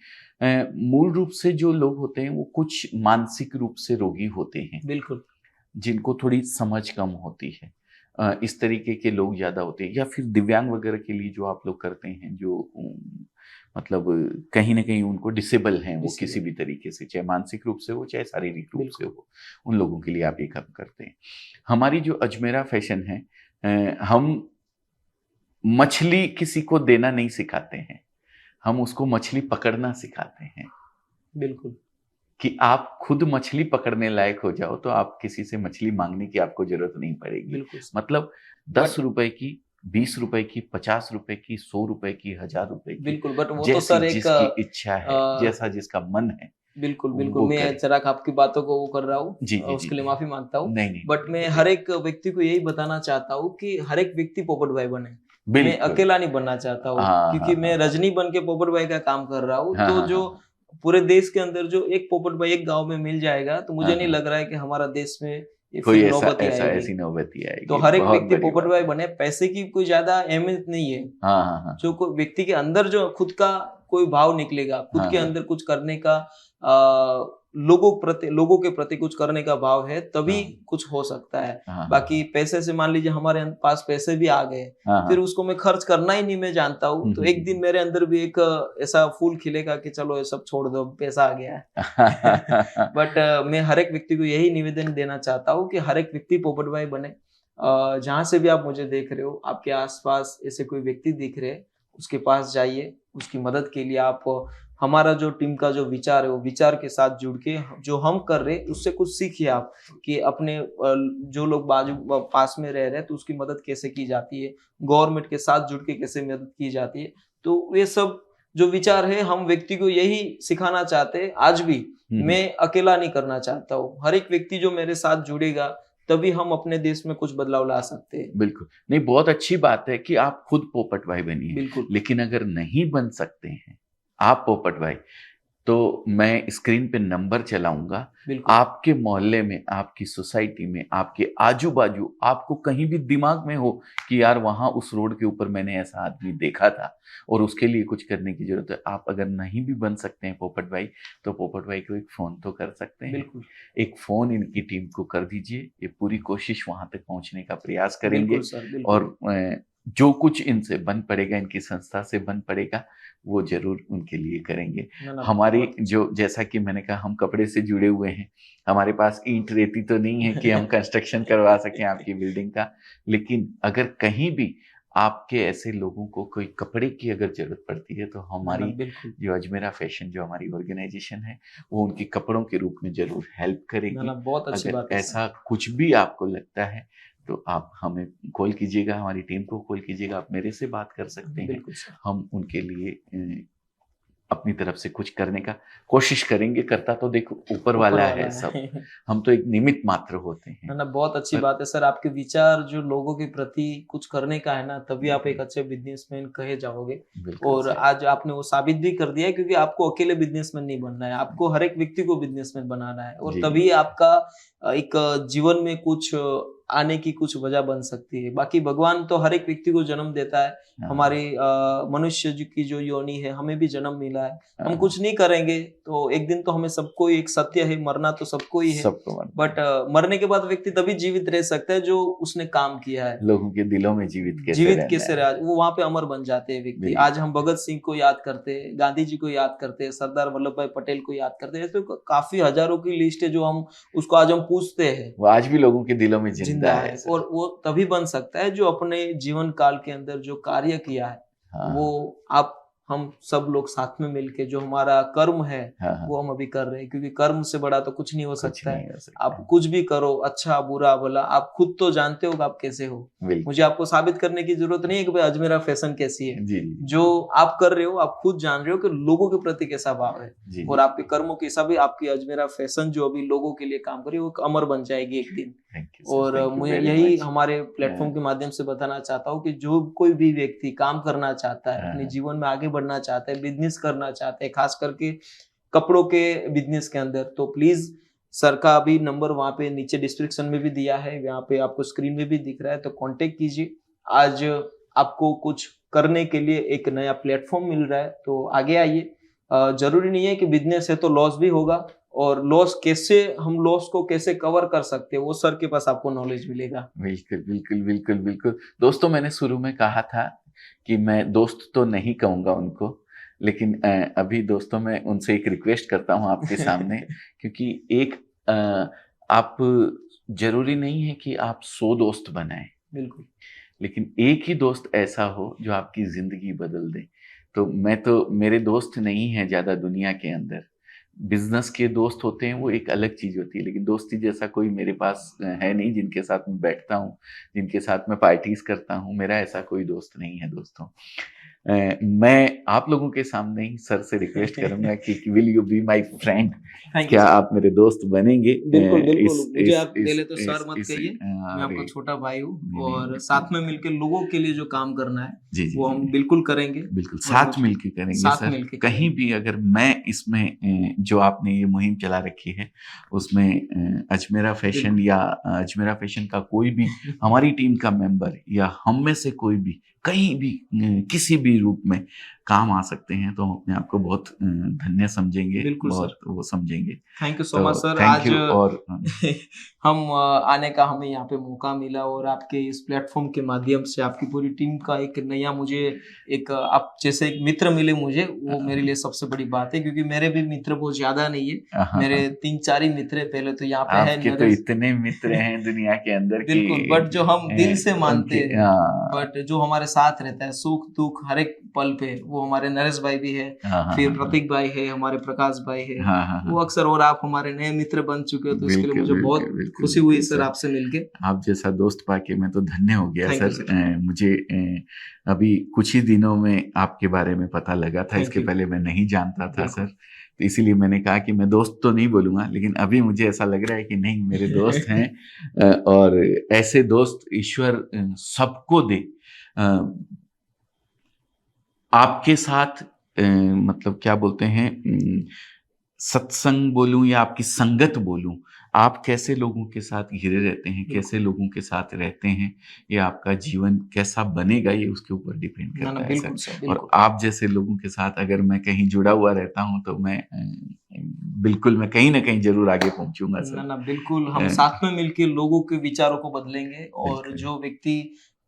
मूल रूप से जो लोग होते हैं वो कुछ मानसिक रूप से रोगी होते हैं। बिल्कुल। जिनको थोड़ी समझ कम होती है, इस तरीके के लोग ज्यादा होते हैं। या फिर दिव्यांग वगैरह के लिए जो आप लोग करते हैं, जो मतलब कहीं ना कहीं उनको डिसेबल हैं वो किसी भी तरीके से, चाहे मानसिक रूप से हो चाहे शारीरिक रूप से हो, उन लोगों के लिए आप ये काम करते हैं। हमारी जो अजमेरा फैशन है, हम मछली किसी को देना नहीं सिखाते हैं, हम उसको मछली पकड़ना सिखाते हैं। बिल्कुल कि आप खुद मछली पकड़ने लायक हो जाओ तो आप किसी से मछली मांगने की आपको जरूरत नहीं पड़ेगी। मतलब 10 रुपए की, 20 रुपए की, 50 रुपए की, 100 रुपए की, 1000 रुपए की, बिल्कुल। बट वो तो जैसी सर एक जिसकी इच्छा है, जैसा जिसका मन है, बिल्कुल वो मैं करे। जरा आपकी बातों को वो कर रहा हूँ, जी उसके लिए माफी मांगता हूँ। नहीं बट मैं हर एक व्यक्ति को यही बताना चाहता हूँ कि हर एक व्यक्ति पोपट भाई बने। मैं बिल्कुल। अकेला नहीं बनना चाहता हूँ, क्योंकि मैं रजनी बन के पोपट भाई का काम कर रहा हूँ। तो जो पूरे देश के अंदर जो एक पोपट भाई एक गांव में मिल जाएगा तो मुझे नहीं लग रहा है कि हमारा देश में ये कोई फिर नौबत आएगी। ऐसी नौबत ही आएगी। तो हर एक बहुत व्यक्ति बड़ी पोपट बात भाई है। बने, पैसे की कोई ज्यादा अहमियत नहीं है। जो कोई व्यक्ति के अंदर जो खुद का कोई भाव निकलेगा, खुद के अंदर कुछ करने का, लोगों के प्रति कुछ करने का भाव है, तभी कुछ हो सकता है। बाकी पैसे से, मान लीजिए हमारे पास पैसे भी आ गए, फिर उसको मैं खर्च करना ही नहीं मैं जानता हूँ, तो एक दिन मेरे अंदर भी एक ऐसा फूल खिलेगा कि चलो ये सब छोड़ दो, पैसा आ गया है। बट मैं हर एक व्यक्ति को यही निवेदन देना चाहता हूँ कि हर एक व्यक्ति पोपट भाई बने। जहां से भी आप मुझे देख रहे हो, आपके आसपास ऐसे कोई व्यक्ति दिख रहे हैं, उसके पास जाइए, उसकी मदद के लिए आप, हमारा जो टीम का जो विचार है वो विचार के साथ जुड़ के जो हम कर रहे हैं उससे कुछ सीखिए आप, कि अपने जो लोग बाजू पास में रह रहे हैं तो उसकी मदद कैसे की जाती है, गवर्नमेंट के साथ जुड़ के कैसे मदद की जाती है। तो ये सब जो विचार है हम व्यक्ति को यही सिखाना चाहते हैं। आज भी मैं अकेला नहीं करना चाहता हूँ, हर एक व्यक्ति जो मेरे साथ जुड़ेगा तभी हम अपने देश में कुछ बदलाव ला सकते हैं। बिल्कुल नहीं, बहुत अच्छी बात है कि आप खुद पोपट भाई बनिए। बिल्कुल। लेकिन अगर नहीं बन सकते हैं आप पोपट भाई, तो मैं स्क्रीन पे नंबर चलाऊंगा। बिल्कुल आपके मोहल्ले में, आपकी सोसाइटी में, आपके आजू बाजू, आपको कहीं भी दिमाग में हो कि यार वहाँ उस रोड के ऊपर मैंने ऐसा आदमी देखा था और उसके लिए कुछ करने की जरूरत है। आप अगर नहीं भी बन सकते हैं पोपट भाई, तो पोपट भाई को एक फ़ोन तो कर सकते हैं। बिल्कुल एक फ़ोन इनकी टीम को कर दीजिए, ये पूरी कोशिश वहाँ तक पहुँचने का प्रयास बिल्कुल करेंगे। सर बिल्कुल। और जो कुछ इनसे बन पड़ेगा, इनकी संस्था से बन पड़ेगा, वो ज़रूर उनके लिए करेंगे। ना ना हमारी बहुत अच्छा। जो, जैसा कि मैंने कहा, हम कपड़े से जुड़े हुए हैं। हमारे पास ईंट रेती तो नहीं है कि हम कंस्ट्रक्शन करवा सकें आपकी बिल्डिंग का। लेकिन अगर कहीं भी आपके ऐसे लोगों को कोई कपड़े की अगर ज़रूरत पड़ती है, तो ना ना हमारी बिल्कुल। जो अजमेरा फैशन, जो हमारी ऑर्गेनाइज़ेशन है, वो उनकी कपड़ों के रूप में ज़रूर हेल्प ना करेगी। ना बहुत अच्छी अगर बात है सर। ऐसा कुछ भी आपको लगता है, तो आप हमें कॉल कीजिएगा, हमारी टीम को कॉल कीजिएगा, आप मेरे से बात कर सकते हैं। बिल्कुल सर। हम उनके लिए अपनी तरफ से कुछ करने का कोशिश करेंगे। करता तो देखो ऊपर ऊपर वाला वाला है सब, है। हम तो एक निमित्त मात्र होते हैं। ना ना बहुत अच्छी पर बात है सर, आपके विचार जो लोगों के प्रति कुछ करने का है ना, तभी आप एक अच्छे बिजनेसमैन कहे जाओगे। बिल्कुल और सही। आज आपने वो साबित भी कर दिया है, क्योंकि आपको अकेले बिजनेसमैन नहीं बनना है, आपको हर एक व्यक्ति को बिजनेसमैन बनाना है, और जी, तभी आपका एक जीवन में कुछ आने की कुछ वजह बन सकती है। बाकी भगवान तो हर एक व्यक्ति को जन्म देता है। हाँ, हमारी मनुष्य जी की जो योनि है, हमें भी जन्म मिला है। हम हाँ, कुछ नहीं करेंगे तो एक दिन तो हमें सबको ही, एक सत्य है, मरना तो सबको ही है। सबको मानते बट हैं। मरने के बाद व्यक्ति तभी जीवित रह सकता है जो उसने काम किया है। लोगों के दिलों में जीवित कैसे जीवित रहना कैसे है। रहा, वो वहां पे अमर बन जाते हैं व्यक्ति। आज बिल्कुल, हम भगत सिंह को याद करते हैं, गांधी जी को याद करते हैं, सरदार वल्लभ भाई पटेल को याद करते हैं। ऐसे तो काफी हजारों की लिस्ट है जो हम उसको आज हम पूछते हैं, वो आज भी लोगों के दिलों में जिंदा जिंदा है है। सर। और वो तभी बन सकता है जो अपने जीवन काल के अंदर जो कार्य किया है, वो हाँ, आप हम सब लोग साथ में मिलके जो हमारा कर्म है, हाँ, हाँ, वो हम अभी कर रहे हैं। क्योंकि कर्म से बड़ा तो कुछ नहीं हो कुछ सकता नहीं है। हो सकता आप है। कुछ भी करो, अच्छा बुरा भला, आप खुद तो जानते हो कि आप कैसे हो। मुझे बिल्कुल। आपको साबित करने की जरूरत नहीं है कि भाई अजमेरा फैशन कैसी है। जी, जी, जो आप कर रहे हो, आप खुद जान रहे हो कि लोगों के प्रति कैसा भाव है, जी, और जी। आपके कर्मों के हिसाब से आपकी अजमेरा फैशन जो अभी लोगों के लिए काम कर रही है, वो अमर बन जाएगी एक दिन। थैंक यू सर, और थैंक यू मुझे वेरी यही मच। हमारे प्लेटफॉर्म के माध्यम से बताना चाहता हूँ कि जो कोई भी व्यक्ति काम करना चाहता है, अपने हाँ, जीवन में आगे बढ़ना चाहता है, बिजनेस करना चाहता है, खास करके कपड़ों के बिजनेस के अंदर, तो प्लीज सर का अभी नंबर वहाँ पे नीचे डिस्क्रिप्शन में भी दिया है, यहाँ पे आपको स्क्रीन में भी दिख रहा है, तो कांटेक्ट कीजिए। आज आपको कुछ करने के लिए एक नया प्लेटफॉर्म मिल रहा है, तो आगे आइए। जरूरी नहीं है कि बिजनेस है तो लॉस भी होगा, और लॉस कैसे, हम लॉस को कैसे कवर कर सकते हैं, वो सर के पास आपको नॉलेज मिलेगा। बिल्कुल, बिल्कुल, बिल्कुल, बिल्कुल। दोस्तों, मैंने शुरू में कहा था कि मैं दोस्त तो नहीं कहूँगा उनको, लेकिन अभी दोस्तों मैं उनसे एक रिक्वेस्ट करता हूँ आपके सामने, क्योंकि एक आप, ज़रूरी नहीं है कि आप 100 दोस्त बनाएँ, बिल्कुल लेकिन एक ही दोस्त ऐसा हो जो आपकी ज़िंदगी बदल दे। तो मैं तो, मेरे दोस्त नहीं हैं ज़्यादा दुनिया के अंदर। बिज़नेस के दोस्त होते हैं, वो एक अलग चीज़ होती है, लेकिन दोस्ती जैसा कोई मेरे पास है नहीं, जिनके साथ मैं बैठता हूँ, जिनके साथ मैं पार्टीज़ करता हूँ, मेरा ऐसा कोई दोस्त नहीं है दोस्तों। मैं आप लोगों के सामने ही सर से रिक्वेस्ट करूँगा कि will you be my friend? Thank you क्या सर। आप मेरे दोस्त बनेंगे? बिल्कुल बिल्कुल, इस मुझे इस आप इस पहले तो सर इस मत इस कहिए, मैं अरे! आपका छोटा भाई हूँ, नहीं, नहीं, और बिल्कुल। साथ में मिलके लोगों के लिए जो काम करना है, जी, जी, वो जी, हम जी। बिल्कुल करेंगे। बिल्कुल, और साथ मुझे मिलके करेंगे साथ सर। मिलके कहीं करेंगे। भी अगर मैं इसमें जो आपने ये मुहिम चला रखी है, उसमें अजमेरा फैशन बिल्कुल या अजमेरा फैशन का कोई भी हमारी टीम का मेंबर या हम में से कोई भी कहीं भी किसी भी रूप में काम आ सकते हैं, तो हम अपने आप को बहुत धन्य समझेंगे, बिल्कुल सर। बहुत वो समझेंगे। थैंक यू सो तो मच सर। थैंक आज यू। और हम आने का हमें यहाँ पे मौका मिला, और आपके इस प्लेटफॉर्म के माध्यम से आपकी पूरी टीम का एक नया, मुझे एक आप जैसे एक मित्र मिले मुझे, वो मेरे लिए सबसे बड़ी बात है, क्योंकि मेरे भी मित्र बहुत ज्यादा नहीं है। मेरे 3-4 ही मित्र है। पहले तो यहाँ पे है आपके तो नरेश। इतने मित्र हैं दुनिया के अंदर कि बिल्कुल, बट जो हम दिल से मानते उनके, हैं, बट जो हमारे साथ रहता है सुख दुख हर एक पल पे, वो हमारे नरेश भाई भी है, हाँ, हाँ, फिर हाँ, हाँ, प्रतीक भाई है, हमारे प्रकाश भाई है, हाँ, हाँ, वो हाँ। अक्सर। और आप हमारे नए मित्र बन चुके हो, तो इसके लिए बिल्कुल, मुझे बिल्कुल, बहुत बिल्कुल, खुशी हुई बिल्कुल सर सर। आपसे मिलके। आप जैसा दोस्त पाके मैं तो धन्य हो गया थैंक सर। You sir. मुझे अभी कुछ ही दिनों में आपके बारे में पता लगा था, थैंक इसके यू। पहले मैं नहीं जानता था सर। बिल्कुल। तो इसीलिए मैंने कहा कि मैं दोस्त तो नहीं बोलूँगा, लेकिन अभी मुझे ऐसा लग रहा है कि नहीं, मेरे दोस्त हैं। और ऐसे दोस्त ईश्वर सबको दे। अ, आपके साथ मतलब क्या बोलते हैं, सत्संग बोलूं या आपकी संगत बोलूं, आप कैसे लोगों के साथ घिरे रहते हैं, कैसे बिल्कुल। लोगों के साथ रहते हैं, ये आपका जीवन कैसा बनेगा ये उसके ऊपर डिपेंड ना, ना, करता है सर। बिल्कुल सर, और बिल्कुल। आप जैसे लोगों के साथ अगर मैं कहीं जुड़ा हुआ रहता हूं तो मैं बिल्कुल मैं कहीं ना कहीं जरूर आगे पहुंचूंगा सर। ना, ना, बिल्कुल हम अ, साथ में मिलके लोगों के विचारों को बदलेंगे और बिल्कुल। जो व्यक्ति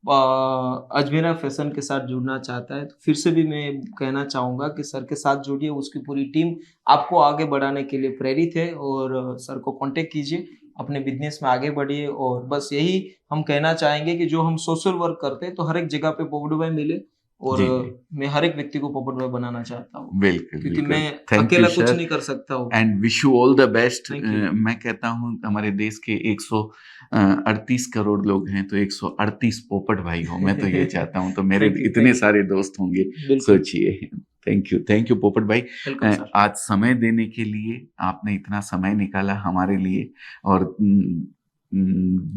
अजमेरा फैशन के साथ जुड़ना चाहता है, तो फिर से भी मैं कहना चाहूँगा कि सर के साथ जुड़िए, उसकी पूरी टीम आपको आगे बढ़ाने के लिए प्रेरित है और सर को कॉन्टैक्ट कीजिए, अपने बिज़नेस में आगे बढ़िए और बस यही हम कहना चाहेंगे कि जो हम सोशल वर्क करते हैं, तो हर एक जगह पे पोपट भाई मिले और जी जी, मैं हर एक व्यक्ति को पोपट भाई बनाना चाहता हूँ, बिल्कुल क्योंकि बिल्कुल। मैं थैंक यू अकेला कुछ सर नहीं कर सकता हूँ। And wish you all the best. Thank you. मैं कहता हूँ हमारे देश के 138 करोड़ लोग हैं तो 138 पोपट भाई हो, मैं तो ये चाहता हूँ, तो मेरे थैंक यू, इतने थैंक यू। सारे दोस्त होंगे। बिल्कुल, सोचिए। थैंक यू पोपट भाई। Welcome sir. आज समय देने के लिए, आपने इतना समय निकाला हमारे लिए और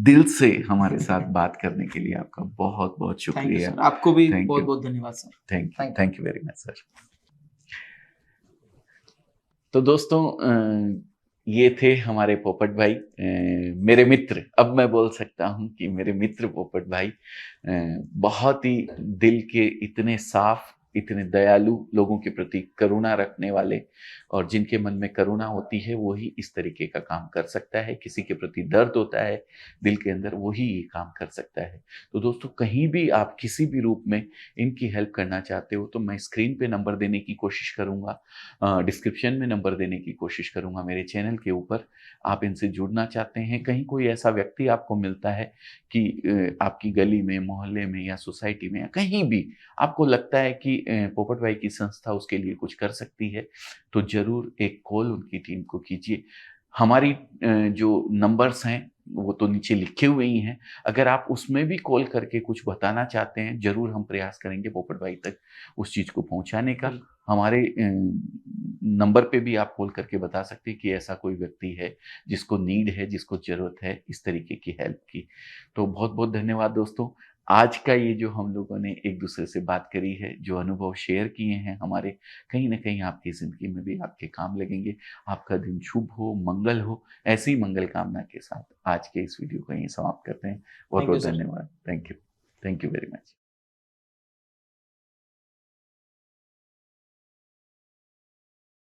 दिल से हमारे साथ बात करने के लिए आपका बहुत बहुत थैंक यू शुक्रिया। सर। आपको भी थैंक यू। बहुत-बहुत धन्यवाद sir. Thank you. Thank you very much sir. तो दोस्तों, ये थे हमारे पोपट भाई, मेरे मित्र, अब मैं बोल सकता हूँ कि मेरे मित्र पोपट भाई, बहुत ही दिल के इतने साफ, इतने दयालु, लोगों के प्रति करुणा रखने वाले, और जिनके मन में करुणा होती है वही इस तरीके का काम कर सकता है। किसी के प्रति दर्द होता है दिल के अंदर, वही ये काम कर सकता है। तो दोस्तों, कहीं भी आप किसी भी रूप में इनकी हेल्प करना चाहते हो तो मैं स्क्रीन पे नंबर देने की कोशिश करूंगा, डिस्क्रिप्शन में नंबर देने की कोशिश करूंगा, मेरे चैनल के ऊपर। आप इनसे जुड़ना चाहते हैं, कहीं कोई ऐसा व्यक्ति आपको मिलता है कि आपकी गली में, मोहल्ले में या सोसाइटी में या कहीं भी आपको लगता है कि पोपट भाई की संस्था उसके लिए कुछ कर सकती है, तो जरूर एक कॉल उनकी टीम को कीजिए। हमारी जो नंबर्स हैं वो तो नीचे लिखे हुए ही हैं, अगर आप उसमें भी कॉल करके कुछ बताना चाहते हैं, जरूर हम प्रयास करेंगे पोपट भाई तक उस चीज़ को पहुंचाने का। बिल्कुल, हमारे नंबर पे भी आप कॉल करके बता सकते हैं कि ऐसा कोई व्यक्ति है जिसको नीड है, जिसको ज़रूरत है इस तरीके की हेल्प की। तो बहुत-बहुत धन्यवाद दोस्तों। आज का ये जो हम लोगों ने एक-दूसरे से बात करी है, जो अनुभव शेयर किए हैं हमारे, कहीं न कहीं आपकी ज़िंदगी में भी आपके काम लगेंगे। आपका दिन शुभ हो, मंगल हो, ऐसी मंगल कामना के साथ आज के इस वीडियो को यहीं समाप्त करते हैं। थैंक यू बहुत-बहुत सर। धन्यवाद। Thank you. Thank you very much.